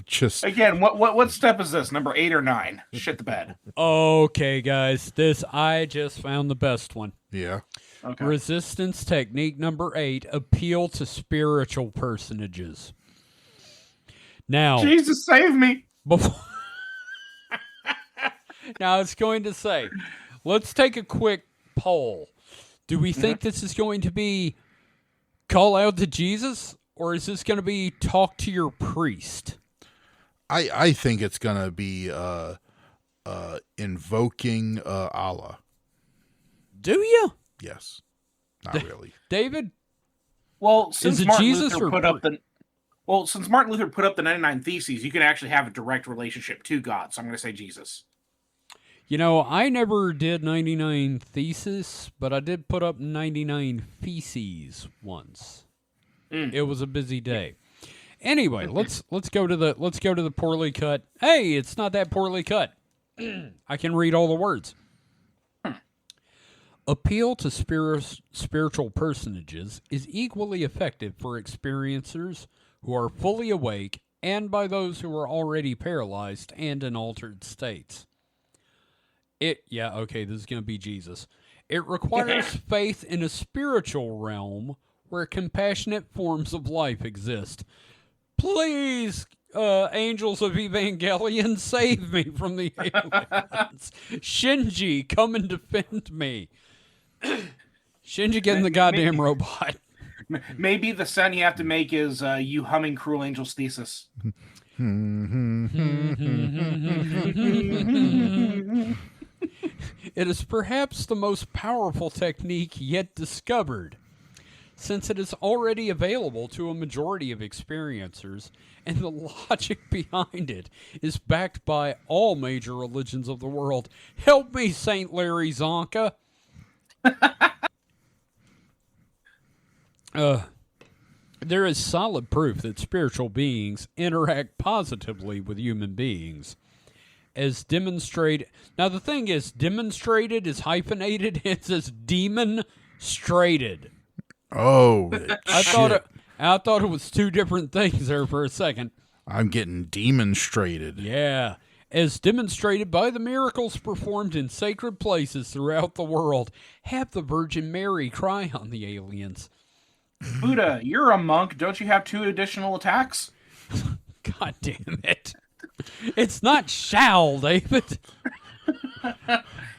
Just again, what step is this? Number 8 or 9? Shit the bed. Okay, guys. I just found the best one. Yeah. Okay. Resistance technique number 8, appeal to spiritual personages. Now, Jesus save me. Before now it's going to say, let's take a quick poll. Do we think this is going to be call out to Jesus, or is this going to be talk to your priest? I think it's going to be invoking Allah. Do you? Yes. Not really. David? Well, since Martin Jesus Luther put up the 99 Theses, you can actually have a direct relationship to God. So I'm going to say Jesus. You know, I never did 99 Theses, but I did put up 99 Feces once. It was a busy day. Anyway, let's go to the poorly cut. Hey, it's not that poorly cut. I can read all the words. Appeal to spiritual personages is equally effective for experiencers who are fully awake and by those who are already paralyzed and in altered states. This is going to be Jesus. It requires faith in a spiritual realm where compassionate forms of life exist. Please, angels of Evangelion, save me from the aliens. Shinji, come and defend me. Shinji, get in the goddamn robot. Maybe the sound you have to make is you humming Cruel Angel's thesis. It is perhaps the most powerful technique yet discovered, since it is already available to a majority of experiencers, and the logic behind it is backed by all major religions of the world. Help me, St. Larry Zonka. There is solid proof that spiritual beings interact positively with human beings. As demonstrated. Now, the thing is, demonstrated is hyphenated. It says demon-strated. Oh, I thought it was two different things there for a second. I'm getting demonstrated. Yeah. As demonstrated by the miracles performed in sacred places throughout the world. Have the Virgin Mary cry on the aliens. Buddha, you're a monk. Don't you have 2 additional attacks? God damn it. It's not shall, David.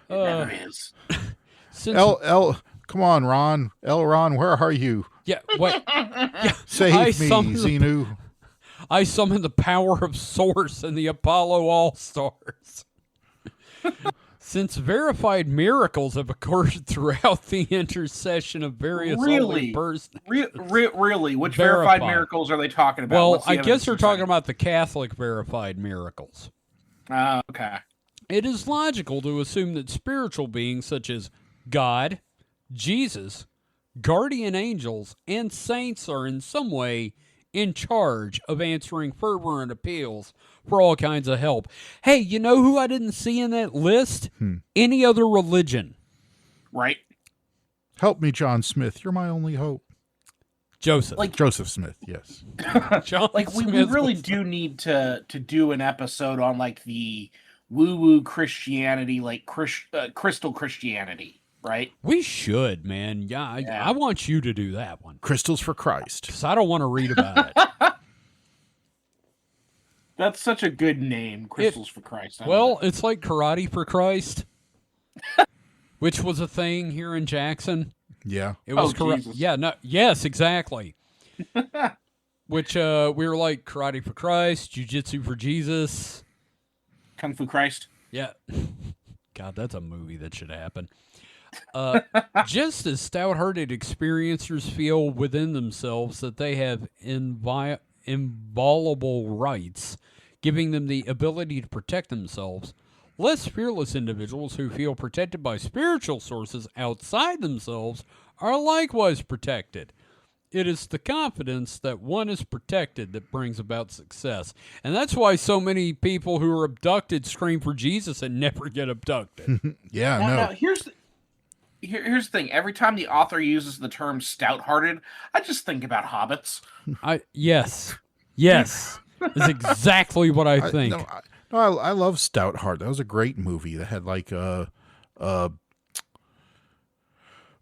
Never is. Come on, Ron. Ron, where are you? Yeah, wait. Yeah, Save me, Xenu. I summon the power of Source and the Apollo All-Stars. Since verified miracles have occurred throughout the intercession of various holy persons. Really? Which verified miracles are they talking about? Well, I guess they're talking about the Catholic verified miracles. Okay. It is logical to assume that spiritual beings such as God, Jesus, guardian angels, and saints are in some way in charge of answering fervent appeals for all kinds of help. Hey, you know who I didn't see in that list? Any other religion. Right. Help me, John Smith. You're my only hope. Joseph. Joseph Smith, yes. We really do need to do an episode on like the woo-woo Christianity, like crystal Christianity. Right? We should, man. Yeah, I want you to do that one. Crystals for Christ. Because I don't want to read about it. That's such a good name, Crystals for Christ. It's like Karate for Christ, which was a thing here in Jackson. Yeah. It was Jesus. Yeah, no, yes, exactly. Which we were like Karate for Christ, Jiu-Jitsu for Jesus. Kung Fu Christ. Yeah. God, that's a movie that should happen. Just as stout-hearted experiencers feel within themselves that they have inviolable rights, giving them the ability to protect themselves, less fearless individuals who feel protected by spiritual sources outside themselves are likewise protected. It is the confidence that one is protected that brings about success. And that's why so many people who are abducted scream for Jesus and never get abducted. Now, here's the thing. Every time the author uses the term stout-hearted, I just think about hobbits. Yes. That's exactly what I think. I love Stoutheart. That was a great movie that had like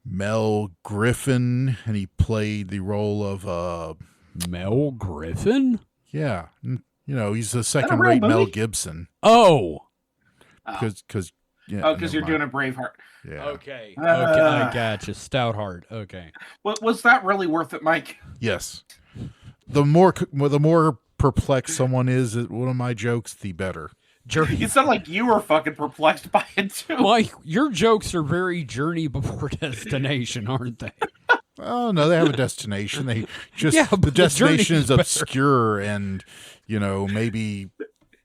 Mel Griffin, and he played the role of Mel Griffin? Yeah. He's the second-rate Mel Gibson. Oh. Because you're doing a Braveheart. Yeah. Okay, I gotcha. Stoutheart. Okay. Was that really worth it, Mike? Yes. The more perplexed someone is at one of my jokes, the better. It sounded like you were fucking perplexed by it too. Mike, your jokes are very journey before destination, aren't they? Oh no, they have a destination. They just the destination is obscure, and maybe.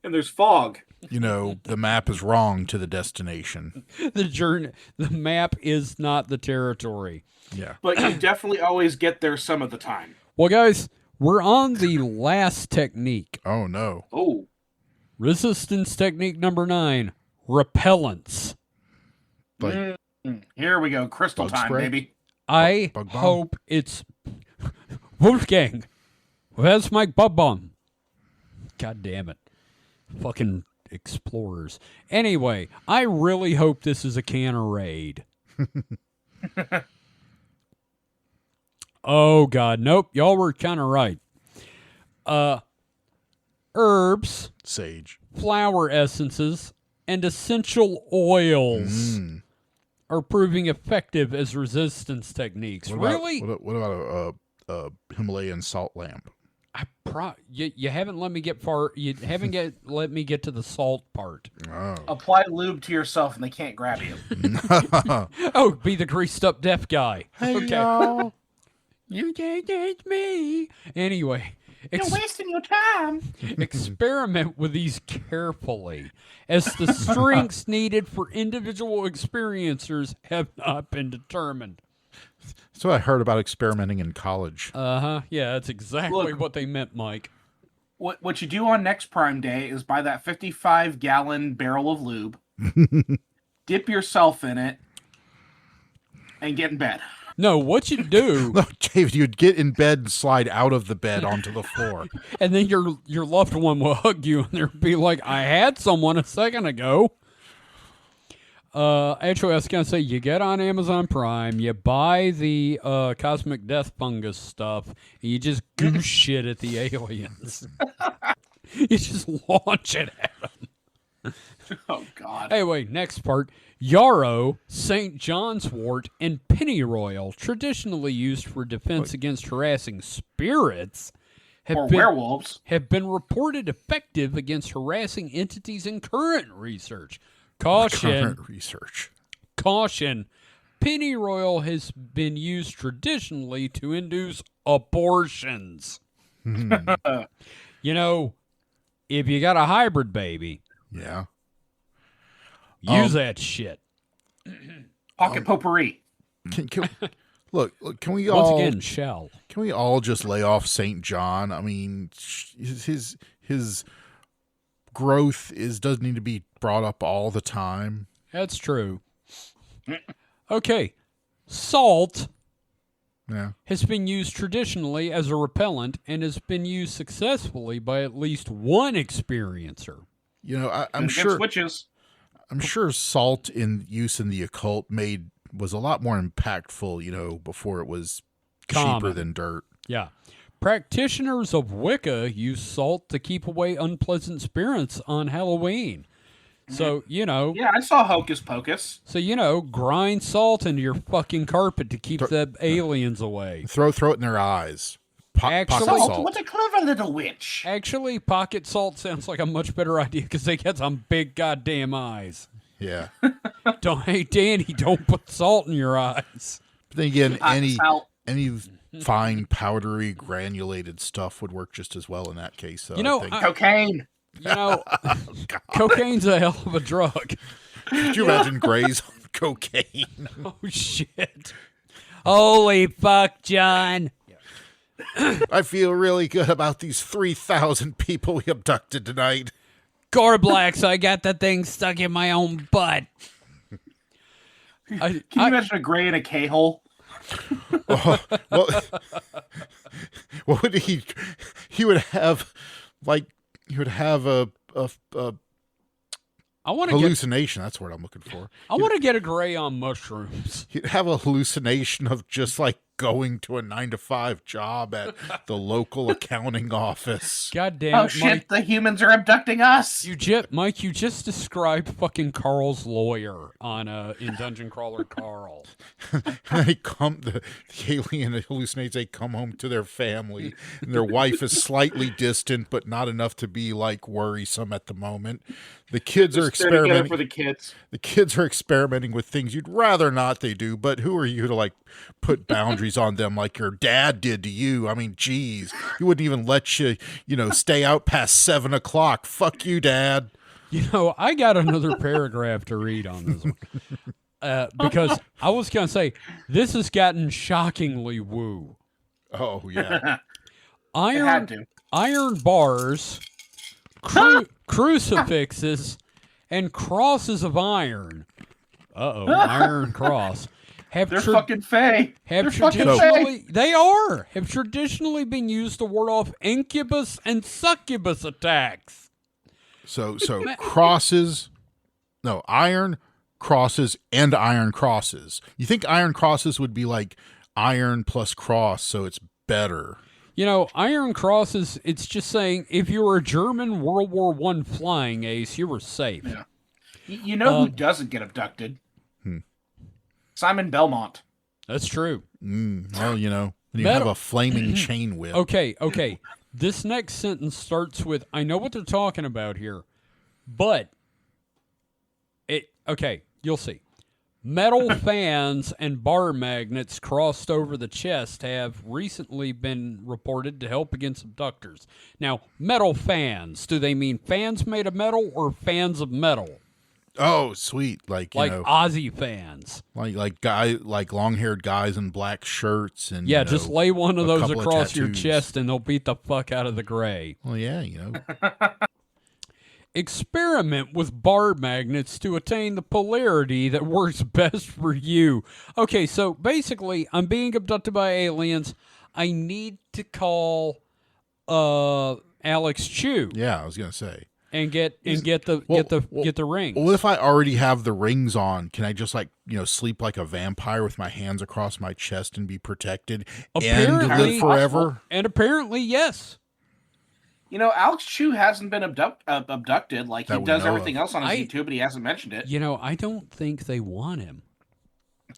And there's fog. The map is wrong to the destination. The map is not the territory. Yeah. But you definitely always get there some of the time. Well, guys, we're on the last technique. Oh, no. Oh. Resistance technique number 9, repellents. Here we go. Crystal time, spray? baby. I hope it's Wolfgang. Where's my bub bomb? God damn it. Fucking explorers. Anyway, I really hope this is a can of Raid. Oh, God. Nope. Y'all were kind of right. Herbs, sage, flower essences, and essential oils are proving effective as resistance techniques. What about Himalayan salt lamp. You haven't let me get far. You haven't let me get to the salt part. Oh. Apply lube to yourself, and they can't grab you. Oh, be the greased up deaf guy. Hey, okay. y'all. You can't get me. Anyway. You're wasting your time. Experiment with these carefully, as the strengths needed for individual experiencers have not been determined. So I heard about experimenting in college. Yeah, that's exactly what they meant, Mike. What you do on next Prime Day is buy that 55-gallon barrel of lube, dip yourself in it, and get in bed. No, what you do... No, Dave, you'd get in bed and slide out of the bed onto the floor. And then your loved one will hug you, and they'll be like, I had someone a second ago. Actually, I was going to say, you get on Amazon Prime, you buy the Cosmic Death Fungus stuff, and you just goose shit at the aliens. You just launch it at them. Oh, God. Anyway, next part. Yarrow, St. John's wort, and pennyroyal, traditionally used for defense against harassing spirits, werewolves, have been reported effective against harassing entities in current research. Caution. Pennyroyal has been used traditionally to induce abortions. You know, if you got a hybrid baby, use that shit. Pocket potpourri. Look, can we all once again shell? Can we all just lay off St. John? I mean, his growth doesn't need to be brought up all the time. That's true. Okay, salt has been used traditionally as a repellent and has been used successfully by at least one experiencer. You know, I'm sure witches. I'm sure salt in use in the occult was a lot more impactful, you know, before it was cheaper than dirt. Yeah. Practitioners of Wicca use salt to keep away unpleasant spirits on Halloween. So, you know. Yeah, I saw Hocus Pocus. So, you know, grind salt into your fucking carpet to keep the aliens away. Throw it in their eyes. Actually, pocket salt. What a clever little witch. Actually, pocket salt sounds like a much better idea because they got some big goddamn eyes. Yeah. Hey, Danny, don't put salt in your eyes. But then again, any fine, powdery, granulated stuff would work just as well in that case. You know, cocaine. You know, cocaine's a hell of a drug. Could you imagine Gray's on cocaine? Oh, shit. Holy fuck, John. I feel really good about these 3,000 people we abducted tonight. Gorblax, I got the thing stuck in my own butt. Can you imagine a Gray in a K-hole? What would he would have, like, he would have a hallucination. That's what I'm looking for. I want to get a Gray on mushrooms. He'd have a hallucination of just like going to a 9-to-5 job at the local accounting office. God damn it, shit, Mike. the humans are abducting us. Mike, you just described fucking Carl's lawyer on in Dungeon Crawler Carl. The alien hallucinates, they come home to their family, and their wife is slightly distant, but not enough to be like worrisome at the moment. The kids are experimenting for the kids. The kids are experimenting with things you'd rather not they do, but who are you to like put boundaries on them like your dad did to you? I mean, geez, he wouldn't even let you, stay out past 7 o'clock. Fuck you, Dad. I got another paragraph to read on this one. Because I was going to say, this has gotten shockingly woo. Oh, yeah. Iron bars, crucifixes, and crosses of iron. Iron cross. They're fucking fey. Have traditionally been used to ward off incubus and succubus attacks. So crosses, iron crosses and iron crosses. You think iron crosses would be like iron plus cross, so it's better. Iron crosses, it's just saying if you were a German World War I flying ace, you were safe. Yeah. Who doesn't get abducted? Simon Belmont. That's true. Well, And you have a flaming chain whip. Okay. This next sentence starts with, I know what they're talking about here, but you'll see. Metal fans and bar magnets crossed over the chest have recently been reported to help against abductors. Now, metal fans, do they mean fans made of metal or fans of metal? Oh, sweet. Like Aussie fans. Like long-haired guys in black shirts. And just lay one of those across your chest and they'll beat the fuck out of the gray. Well, yeah, Experiment with bar magnets to attain the polarity that works best for you. Okay, so basically, I'm being abducted by aliens. I need to call Alex Chu. Yeah, I was gonna say. And get the rings. Well, if I already have the rings on, can I just sleep like a vampire with my hands across my chest and be protected and live forever? And apparently, yes. Alex Chu hasn't been abducted. Like, he does everything else on his YouTube, but he hasn't mentioned it. I don't think they want him.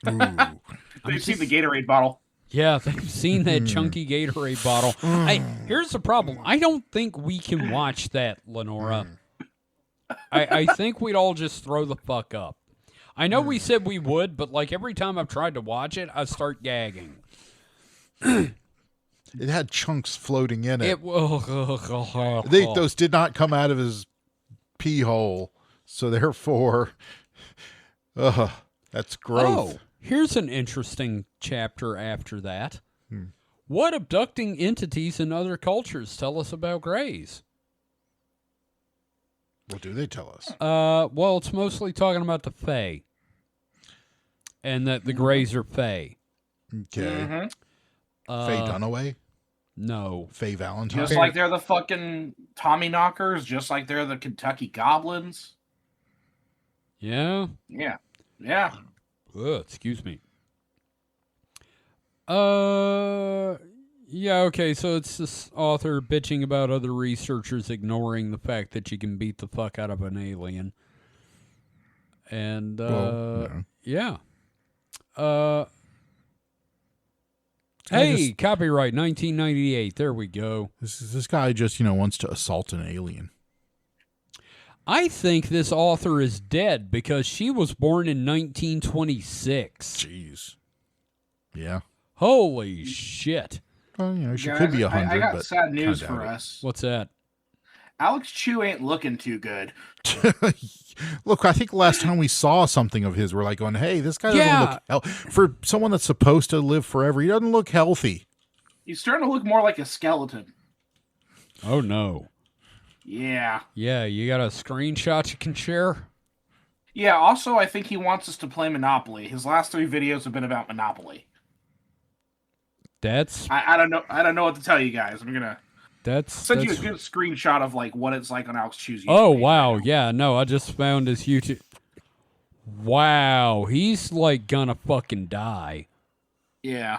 They've seen the Gatorade bottle. Yeah, they've seen that chunky Gatorade bottle. Here's the problem. I don't think we can watch that, Lenora. I think we'd all just throw the fuck up. I know we said we would, but like every time I've tried to watch it, I start gagging. It had chunks floating in it. Those did not come out of his pee hole, so therefore, that's growth. Oh, here's an interesting chapter after that. What abducting entities in other cultures tell us about Greys? What do they tell us? Well, it's mostly talking about the Fae, and that the Greys are Fae. Okay. Faye Dunaway? No. Faye Valentine? Just like they're the fucking Tommy Knockers, just like they're the Kentucky Goblins. Yeah? Yeah. Excuse me. Yeah, okay, so it's this author bitching about other researchers ignoring the fact that you can beat the fuck out of an alien. And, yeah. Hey, copyright 1998. There we go. This guy just, wants to assault an alien. I think this author is dead because she was born in 1926. Jeez. Yeah. Holy shit. Well, she could be 100. I got but sad news for us. What's that? Alex Chu ain't looking too good. Look, I think last time we saw something of his, we're like going, hey, this guy doesn't look for someone that's supposed to live forever, he doesn't look healthy. He's starting to look more like a skeleton. Oh, no. Yeah. Yeah, you got a screenshot you can share? Yeah, also, I think he wants us to play Monopoly. His last 3 videos have been about Monopoly. I don't know what to tell you guys. I'm gonna send you a good screenshot of like what it's like on Alex Chu's YouTube. Oh wow, yeah, no, I just found his YouTube. Wow, he's like gonna fucking die. Yeah.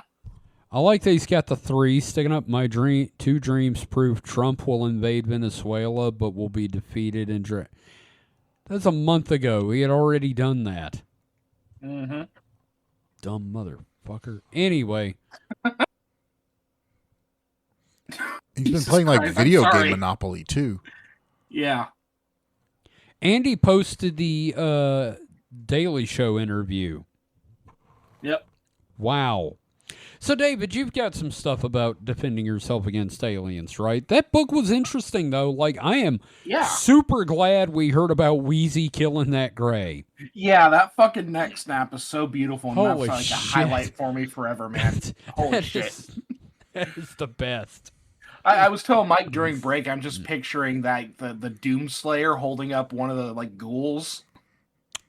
I like that he's got the 3 sticking up. My 2 dreams prove Trump will invade Venezuela, but will be defeated in That's a month ago. He had already done that. Mm-hmm. Dumb motherfucker. Anyway. He's been playing like video game Monopoly too. Yeah. Andy posted the Daily Show interview. Yep. Wow. So, David, you've got some stuff about defending yourself against aliens, right? That book was interesting, though. Like, I am super glad we heard about Wheezy killing that gray. Yeah, that fucking neck snap is so beautiful. And Holy that's shit. Like a highlight for me forever, man. Holy shit. That is the best. I was telling Mike during break, I'm just picturing that the Doomslayer holding up one of the like ghouls.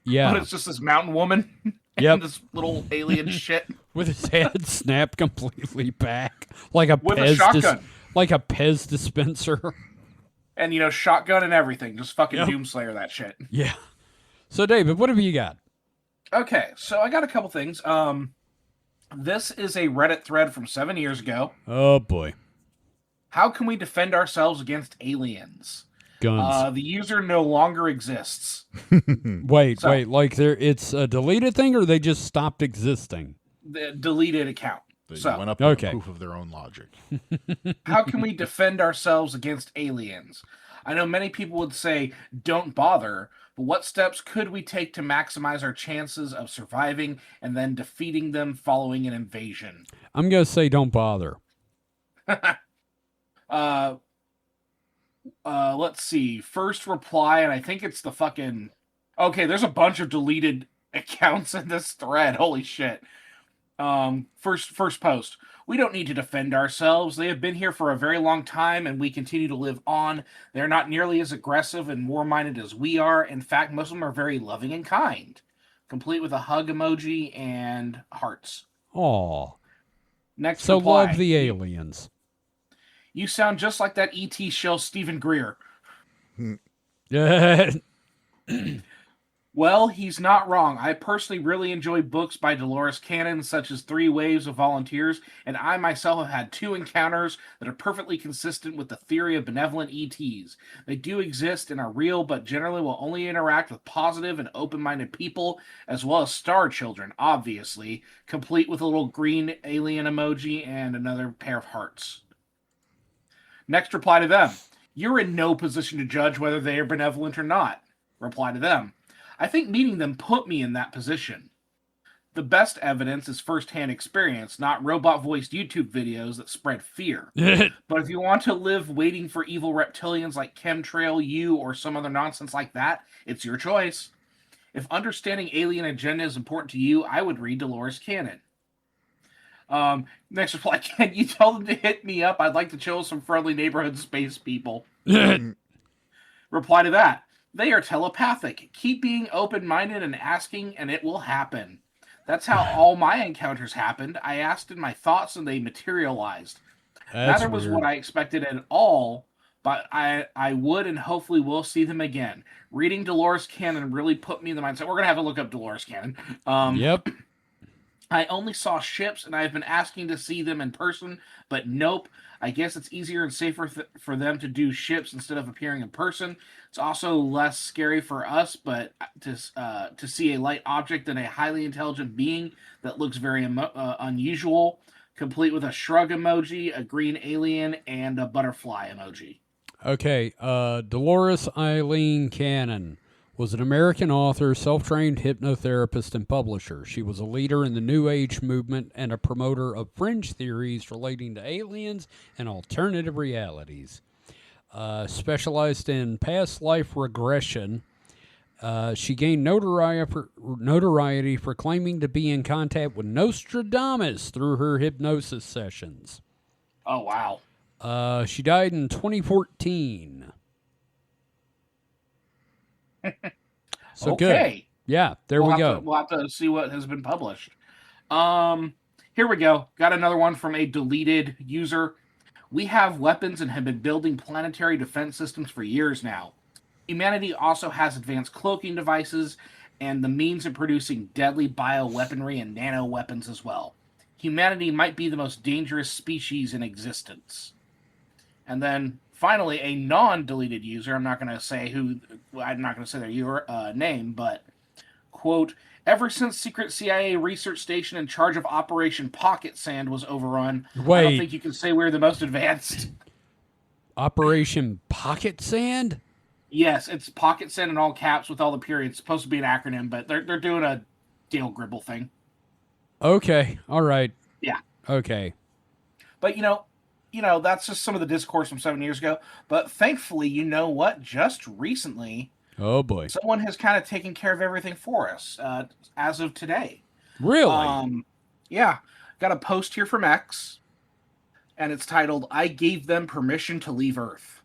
Yeah. But it's just this mountain woman. Yep. And this little alien shit. With his head snapped completely back. Like a With Pez a shotgun. Like a Pez dispenser. And, shotgun and everything. Just fucking Doomslayer that shit. Yeah. So, David, what have you got? Okay, so I got a couple things. This is a Reddit thread from 7 years ago. Oh, boy. How can we defend ourselves against aliens? Guns. The user no longer exists. Wait. Like it's a deleted thing, or they just stopped existing? The deleted account. They went up with proof of their own logic. How can we defend ourselves against aliens? I know many people would say, don't bother, but what steps could we take to maximize our chances of surviving and then defeating them following an invasion? I'm going to say don't bother. Let's see. First reply, and I think it's the fucking... Okay, there's a bunch of deleted accounts in this thread. Holy shit. First post. We don't need to defend ourselves. They have been here for a very long time, and we continue to live on. They're not nearly as aggressive and war-minded as we are. In fact, most of them are very loving and kind. Complete with a hug emoji and hearts. Aw. Next so reply. Love the aliens. You sound just like that E.T. shill Stephen Greer. Well, he's not wrong. I personally really enjoy books by Dolores Cannon, such as 3 Waves of Volunteers, and I myself have had 2 encounters that are perfectly consistent with the theory of benevolent ETs. They do exist and are real, but generally will only interact with positive and open-minded people, as well as star children, obviously, complete with a little green alien emoji and another pair of hearts. Next reply to them. You're in no position to judge whether they are benevolent or not. Reply to them. I think meeting them put me in that position. The best evidence is first-hand experience, not robot-voiced YouTube videos that spread fear. But if you want to live waiting for evil reptilians like Chemtrail, you, or some other nonsense like that, it's your choice. If understanding alien agenda is important to you, I would read Dolores Cannon. Next reply, can you tell them to hit me up? I'd like to chill with some friendly neighborhood space people. Reply to that. They are telepathic. Keep being open-minded and asking, and it will happen. That's how all my encounters happened. I asked in my thoughts, and they materialized. Neither was what I expected at all, but I would and hopefully will see them again. Reading Dolores Cannon really put me in the mindset. We're going to have to look up Dolores Cannon. Yep. I only saw ships, and I've been asking to see them in person, but nope. I guess it's easier and safer for them to do ships instead of appearing in person. It's also less scary for us, but to see a light object than a highly intelligent being that looks very unusual, complete with a shrug emoji, a green alien, and a butterfly emoji. Okay, Dolores Eileen Cannon was an American author, self-trained hypnotherapist, and publisher. She was a leader in the New Age movement and a promoter of fringe theories relating to aliens and alternative realities. Specialized in past life regression, she gained notoriety for claiming to be in contact with Nostradamus through her hypnosis sessions. Oh, wow. She died in 2014. So okay. Good. Yeah, there we go. We'll have to see what has been published. Here we go. Got another one from a deleted user. We have weapons and have been building planetary defense systems for years now. Humanity also has advanced cloaking devices and the means of producing deadly bioweaponry and nano weapons as well. Humanity might be the most dangerous species in existence. And then finally, a non-deleted user, I'm not going to say their name, but, quote, ever since secret CIA research station in charge of Operation Pocket Sand was overrun, I don't think you can say we're the most advanced. Operation Pocket Sand? Yes, it's Pocket Sand in all caps with all the periods. It's supposed to be an acronym, but they're doing a Dale Gribble thing. Okay, all right. Yeah. Okay. But, you know, that's just some of the discourse from 7 years ago. But thankfully, you know what? Just recently, oh boy, someone has kind of taken care of everything for us as of today. Really? Yeah. Got a post here from X, and it's titled, I gave them permission to leave Earth.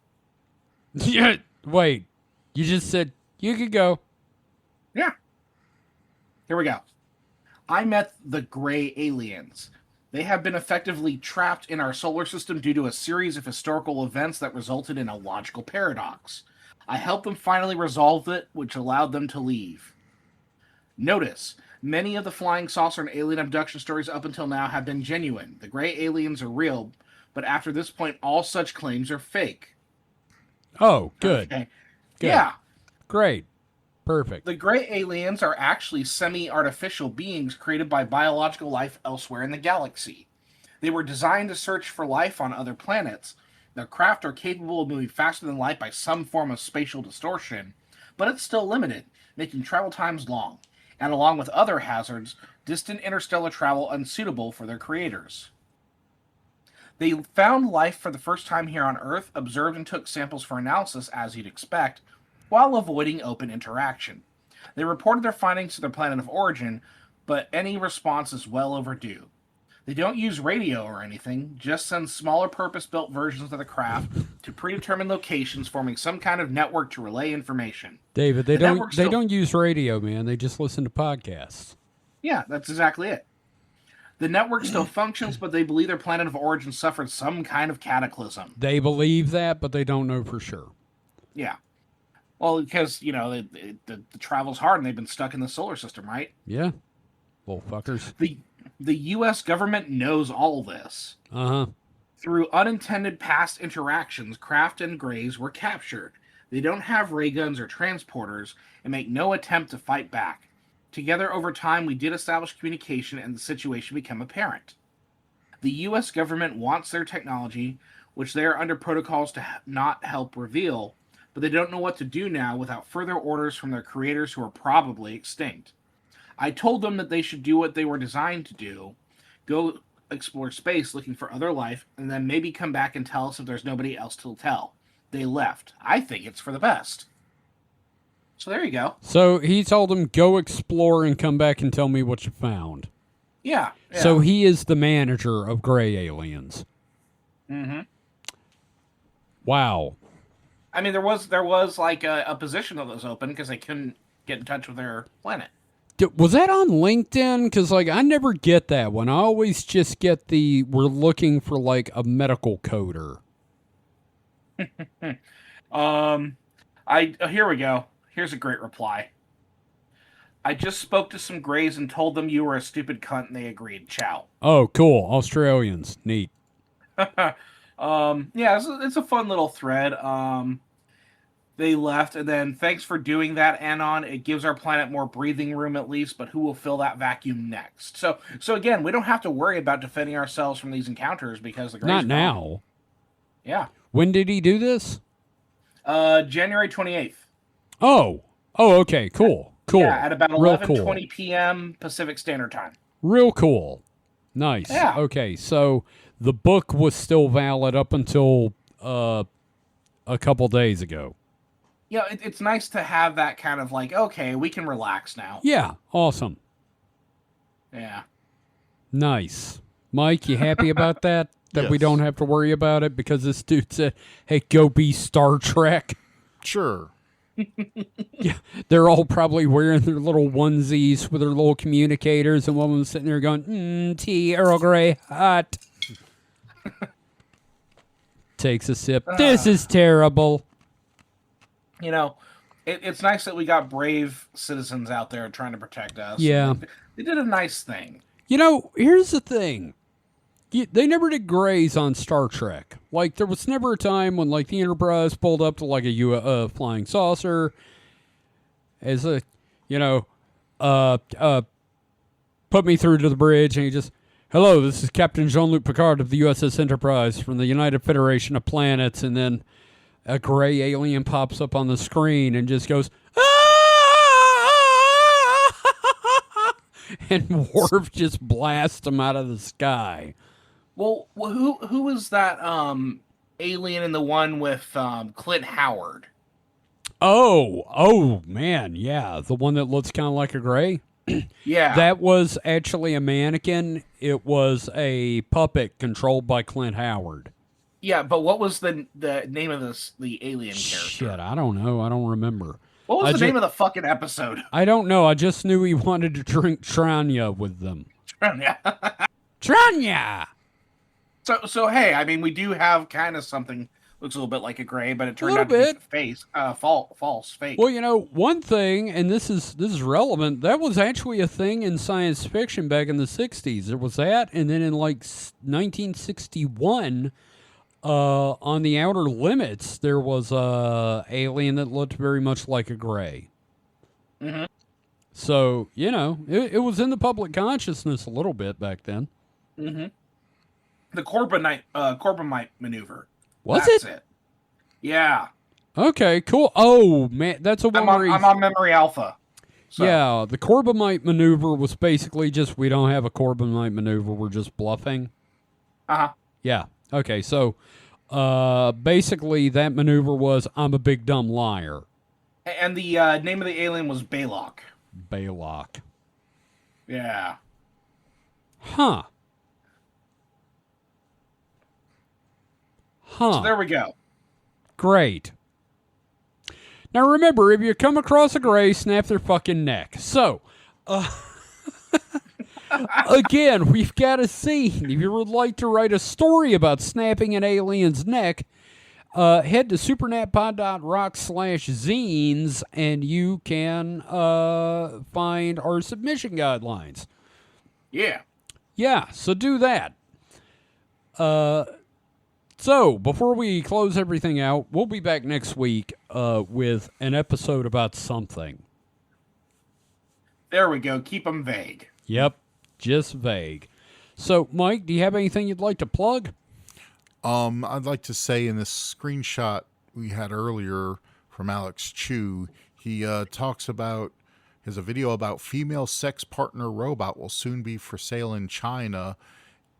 Yeah. Wait, you just said you could go. Yeah. Here we go. I met the gray aliens. They have been effectively trapped in our solar system due to a series of historical events that resulted in a logical paradox. I helped them finally resolve it, which allowed them to leave. Notice, many of the flying saucer and alien abduction stories up until now have been genuine. The gray aliens are real, but after this point, all such claims are fake. Oh, good. Okay. Good. Yeah. Great. Perfect. The gray aliens are actually semi-artificial beings created by biological life elsewhere in the galaxy. They were designed to search for life on other planets. The craft are capable of moving faster than light by some form of spatial distortion, but it's still limited, making travel times long, and along with other hazards, distant interstellar travel unsuitable for their creators. They found life for the first time here on Earth, observed and took samples for analysis as you'd expect, while avoiding open interaction. They reported their findings to their planet of origin, but any response is well overdue. They don't use radio or anything, just send smaller purpose-built versions of the craft to predetermined locations, forming some kind of network to relay information. David, they don't use radio, man. They just listen to podcasts. Yeah, that's exactly it. The network still functions, but they believe their planet of origin suffered some kind of cataclysm. They believe that, but they don't know for sure. Yeah. Well, because, the travel's hard and they've been stuck in the solar system, right? Yeah. Little fuckers. The U.S. government knows all this. Uh-huh. Through unintended past interactions, Kraft and Grays were captured. They don't have ray guns or transporters and make no attempt to fight back. Together, over time, we did establish communication and the situation became apparent. The U.S. government wants their technology, which they are under protocols to not help reveal, but they don't know what to do now without further orders from their creators who are probably extinct. I told them that they should do what they were designed to do, go explore space looking for other life, and then maybe come back and tell us if there's nobody else to tell. They left. I think it's for the best. So there you go. So he told them, go explore and come back and tell me what you found. Yeah. So he is the manager of Gray Aliens. Mm-hmm. Wow. I mean, there was like a position that was open because they couldn't get in touch with their planet. Was that on LinkedIn? Because, I never get that one. I always just get we're looking for, a medical coder. Here we go. Here's a great reply. I just spoke to some Greys and told them you were a stupid cunt and they agreed. Ciao. Oh, cool. Australians. Neat. Yeah, it's a fun little thread. They left, and then thanks for doing that, Anon. It gives our planet more breathing room at least, but who will fill that vacuum next? So again, we don't have to worry about defending ourselves from these encounters because the Greys not now. Yeah. When did he do this? January 28th. Oh, okay, cool. Yeah, at about 11:20 p.m. Pacific Standard Time. Real cool. Nice. Yeah. Okay, so the book was still valid up until a couple days ago. Yeah, it's nice to have that kind of okay, we can relax now. Yeah, awesome. Yeah. Nice. Mike, you happy about that? That Yes. we don't have to worry about it because this dude said, hey, go be Star Trek? Sure. Yeah, they're all probably wearing their little onesies with their little communicators, and one of them sitting there going, tea, Earl Grey, hot. Takes a sip. This is terrible. It's nice that we got brave citizens out there trying to protect us. Yeah. They did a nice thing. Here's the thing. They never did Greys on Star Trek. There was never a time when, the Enterprise pulled up to, a flying saucer as put me through to the bridge, and he just, hello, this is Captain Jean-Luc Picard of the USS Enterprise from the United Federation of Planets, and then a gray alien pops up on the screen and just goes, and Worf just blasts him out of the sky. Well, who was that alien in the one with Clint Howard? Oh, man, yeah. The one that looks kind of like a gray? Yeah. That was actually a mannequin. It was a puppet controlled by Clint Howard. Yeah, but what was the name of the alien character? Shit, I don't know. I don't remember. What was the name of the fucking episode? I don't know. I just knew he wanted to drink Tranya with them. Tranya! So hey, I mean, we do have kind of something looks a little bit like a gray, but it turned out to be false, fake. Well, one thing, and this is relevant, that was actually a thing in science fiction back in the 60s. There was that, and then in 1961, on the Outer Limits, there was a alien that looked very much like a gray. Mm-hmm. So, it was in the public consciousness a little bit back then. Mm-hmm. The Corbomite maneuver. That's it? Yeah. Okay, cool. Oh, man, that's a one I'm on Memory Alpha. So. Yeah, the Corbomite maneuver was basically just, we don't have a Corbomite maneuver, we're just bluffing. Uh-huh. Yeah, okay, so basically that maneuver was, I'm a big dumb liar. And the name of the alien was Baylock. Baylock. Yeah. Huh. So there we go. Great. Now remember, if you come across a gray, snap their fucking neck. So, again, we've got a scene. If you would like to write a story about snapping an alien's neck, head to supernatpod.rock/zines and you can find our submission guidelines. Yeah. Yeah, so do that. So, before we close everything out, we'll be back next week with an episode about something. There we go. Keep them vague. Yep, just vague. So, Mike, do you have anything you'd like to plug? I'd like to say in this screenshot we had earlier from Alex Chu, he talks about, has a video about female sex partner robot will soon be for sale in China,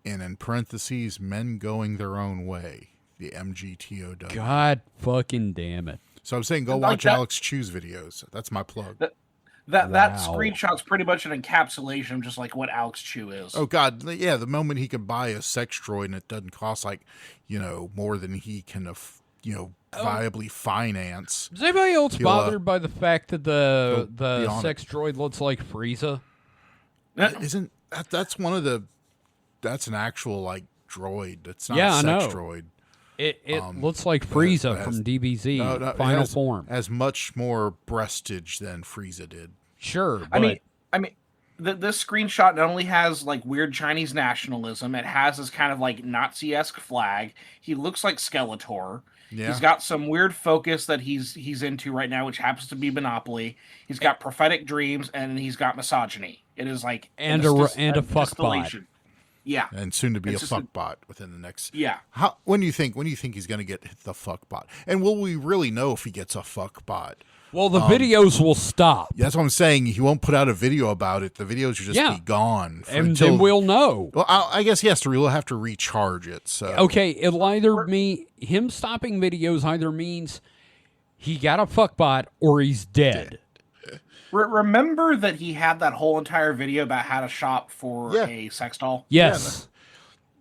and in parentheses, men going their own way. The MGTOW. God fucking damn it. So I'm saying go watch Alex Chu's videos. That's my plug. That screenshot's pretty much an encapsulation of just like what Alex Chu is. Oh God, yeah. The moment he can buy a sex droid and it doesn't cost more than he can, viably finance. Is anybody else bothered by the fact that the sex droid looks like Frieza? Isn't that's one of the? That's an actual droid. It's not a sex droid. It looks like Frieza from DBZ, Final Form. Has much more breastage than Frieza did. Sure, but... I mean, this screenshot not only has weird Chinese nationalism, it has this kind of Nazi-esque flag. He looks like Skeletor. Yeah. He's got some weird focus that he's into right now, which happens to be Monopoly. He's got prophetic dreams, and he's got misogyny. It is and a fuckbot. Yeah, and soon to be a fuckbot within the next. Yeah. When do you think he's going to get the fuckbot? And will we really know if he gets a fuckbot? Well, the videos will stop. That's what I'm saying. He won't put out a video about it. The videos will just be gone, then we'll know. Well, I guess we'll have to recharge it. So okay, it'll either mean him stopping videos either means he got a fuckbot or he's dead. Remember that he had that whole entire video about how to shop for a sex doll? Yes.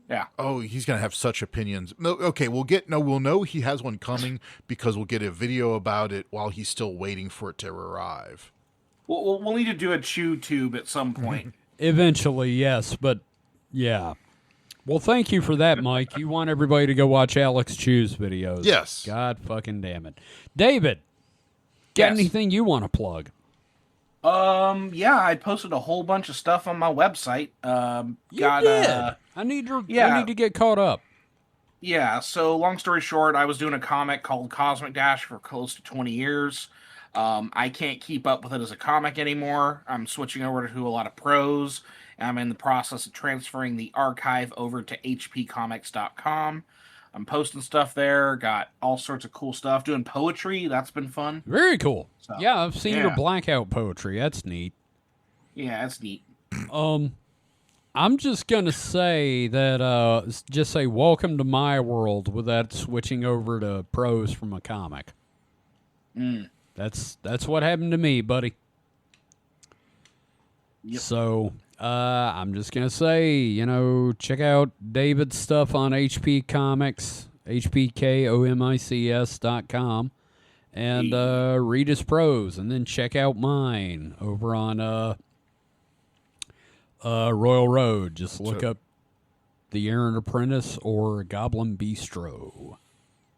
Yeah. Oh, he's going to have such opinions. No, okay, we'll know he has one coming because we'll get a video about it while he's still waiting for it to arrive. We'll need to do a Chew tube at some point. Eventually, yes, but yeah. Well, thank you for that, Mike. You want everybody to go watch Alex Chew's videos. Yes. God fucking damn it. David, got anything you want to plug? Yeah, I posted a whole bunch of stuff on my website. You did. I need to get caught up. Yeah, so long story short, I was doing a comic called Cosmic Dash for close to 20 years. I can't keep up with it as a comic anymore. I'm switching over to a lot of prose. I'm in the process of transferring the archive over to hpcomics.com. I'm posting stuff there, got all sorts of cool stuff, doing poetry. That's been fun. Very cool. So, yeah, I've seen your blackout poetry. That's neat. Yeah, that's neat. I'm just going to say that, just say welcome to my world without switching over to prose from a comic. That's what happened to me, buddy. Yep. So, I'm just going to say, check out David's stuff on HP Comics, hpkomics.com, and read his prose, and then check out mine over on Royal Road. Just look up The Errant Apprentice or Goblin Bistro.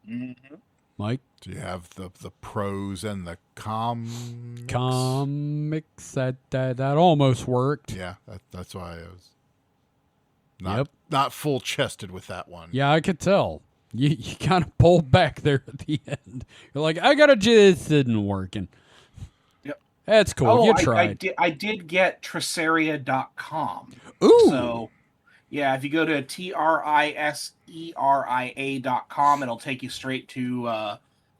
Mm-hmm. Mike? Do you have the prose and the comics? Comics, that almost worked. Yeah, that's why I was not full-chested with that one. Yeah, I could tell. You kind of pulled back there at the end. You're like, this isn't working. Yep. That's cool. You tried. I did get Tresaria.com. Ooh. So, Yeah, if you go to triseria.com, it'll take you straight to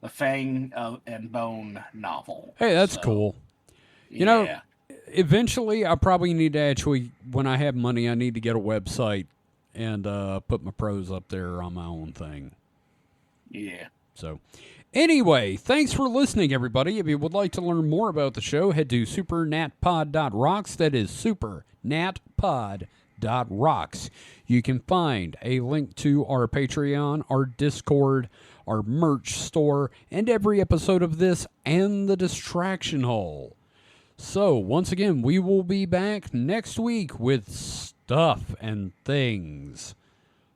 the Fang and Bone novel. Hey, that's cool. You know, eventually I probably need to actually, when I have money, I need to get a website and put my prose up there on my own thing. Yeah. So, anyway, thanks for listening, everybody. If you would like to learn more about the show, head to supernatpod.rocks. That is supernatpod.rocks. You can find a link to our Patreon, our Discord, our merch store, and every episode of this and the Distraction Hole. So, once again, we will be back next week with stuff and things.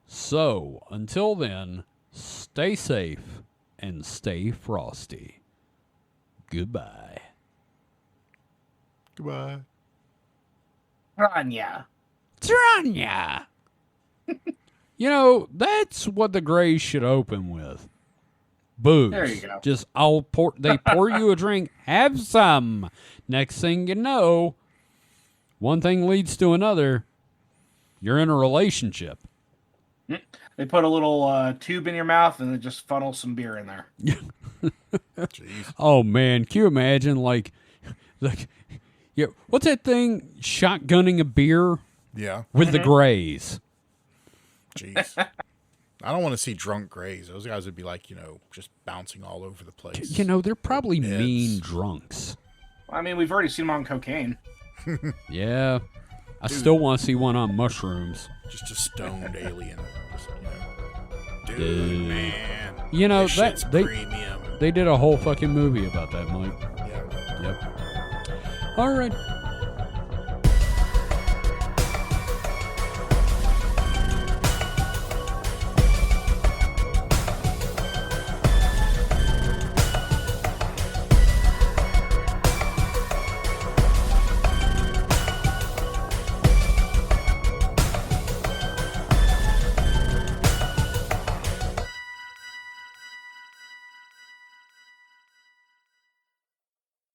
So, until then, stay safe and stay frosty. Goodbye. Goodbye. Tranya. You know, that's what the Grays should open with. Booze. There you go. Just they pour you a drink, have some. Next thing you know, one thing leads to another. You're in a relationship. They put a little tube in your mouth and they just funnel some beer in there. Jeez. Oh man, can you imagine like yeah, what's that thing? Shotgunning a beer? Yeah. With the Grays. Jeez. I don't want to see drunk Grays. Those guys would be like, just bouncing all over the place. They're probably mean drunks. I mean, we've already seen them on cocaine. Yeah. I still want to see one on mushrooms. Just a stoned alien. Dude, man. They did a whole fucking movie about that, Mike. Yeah. Yep. All right.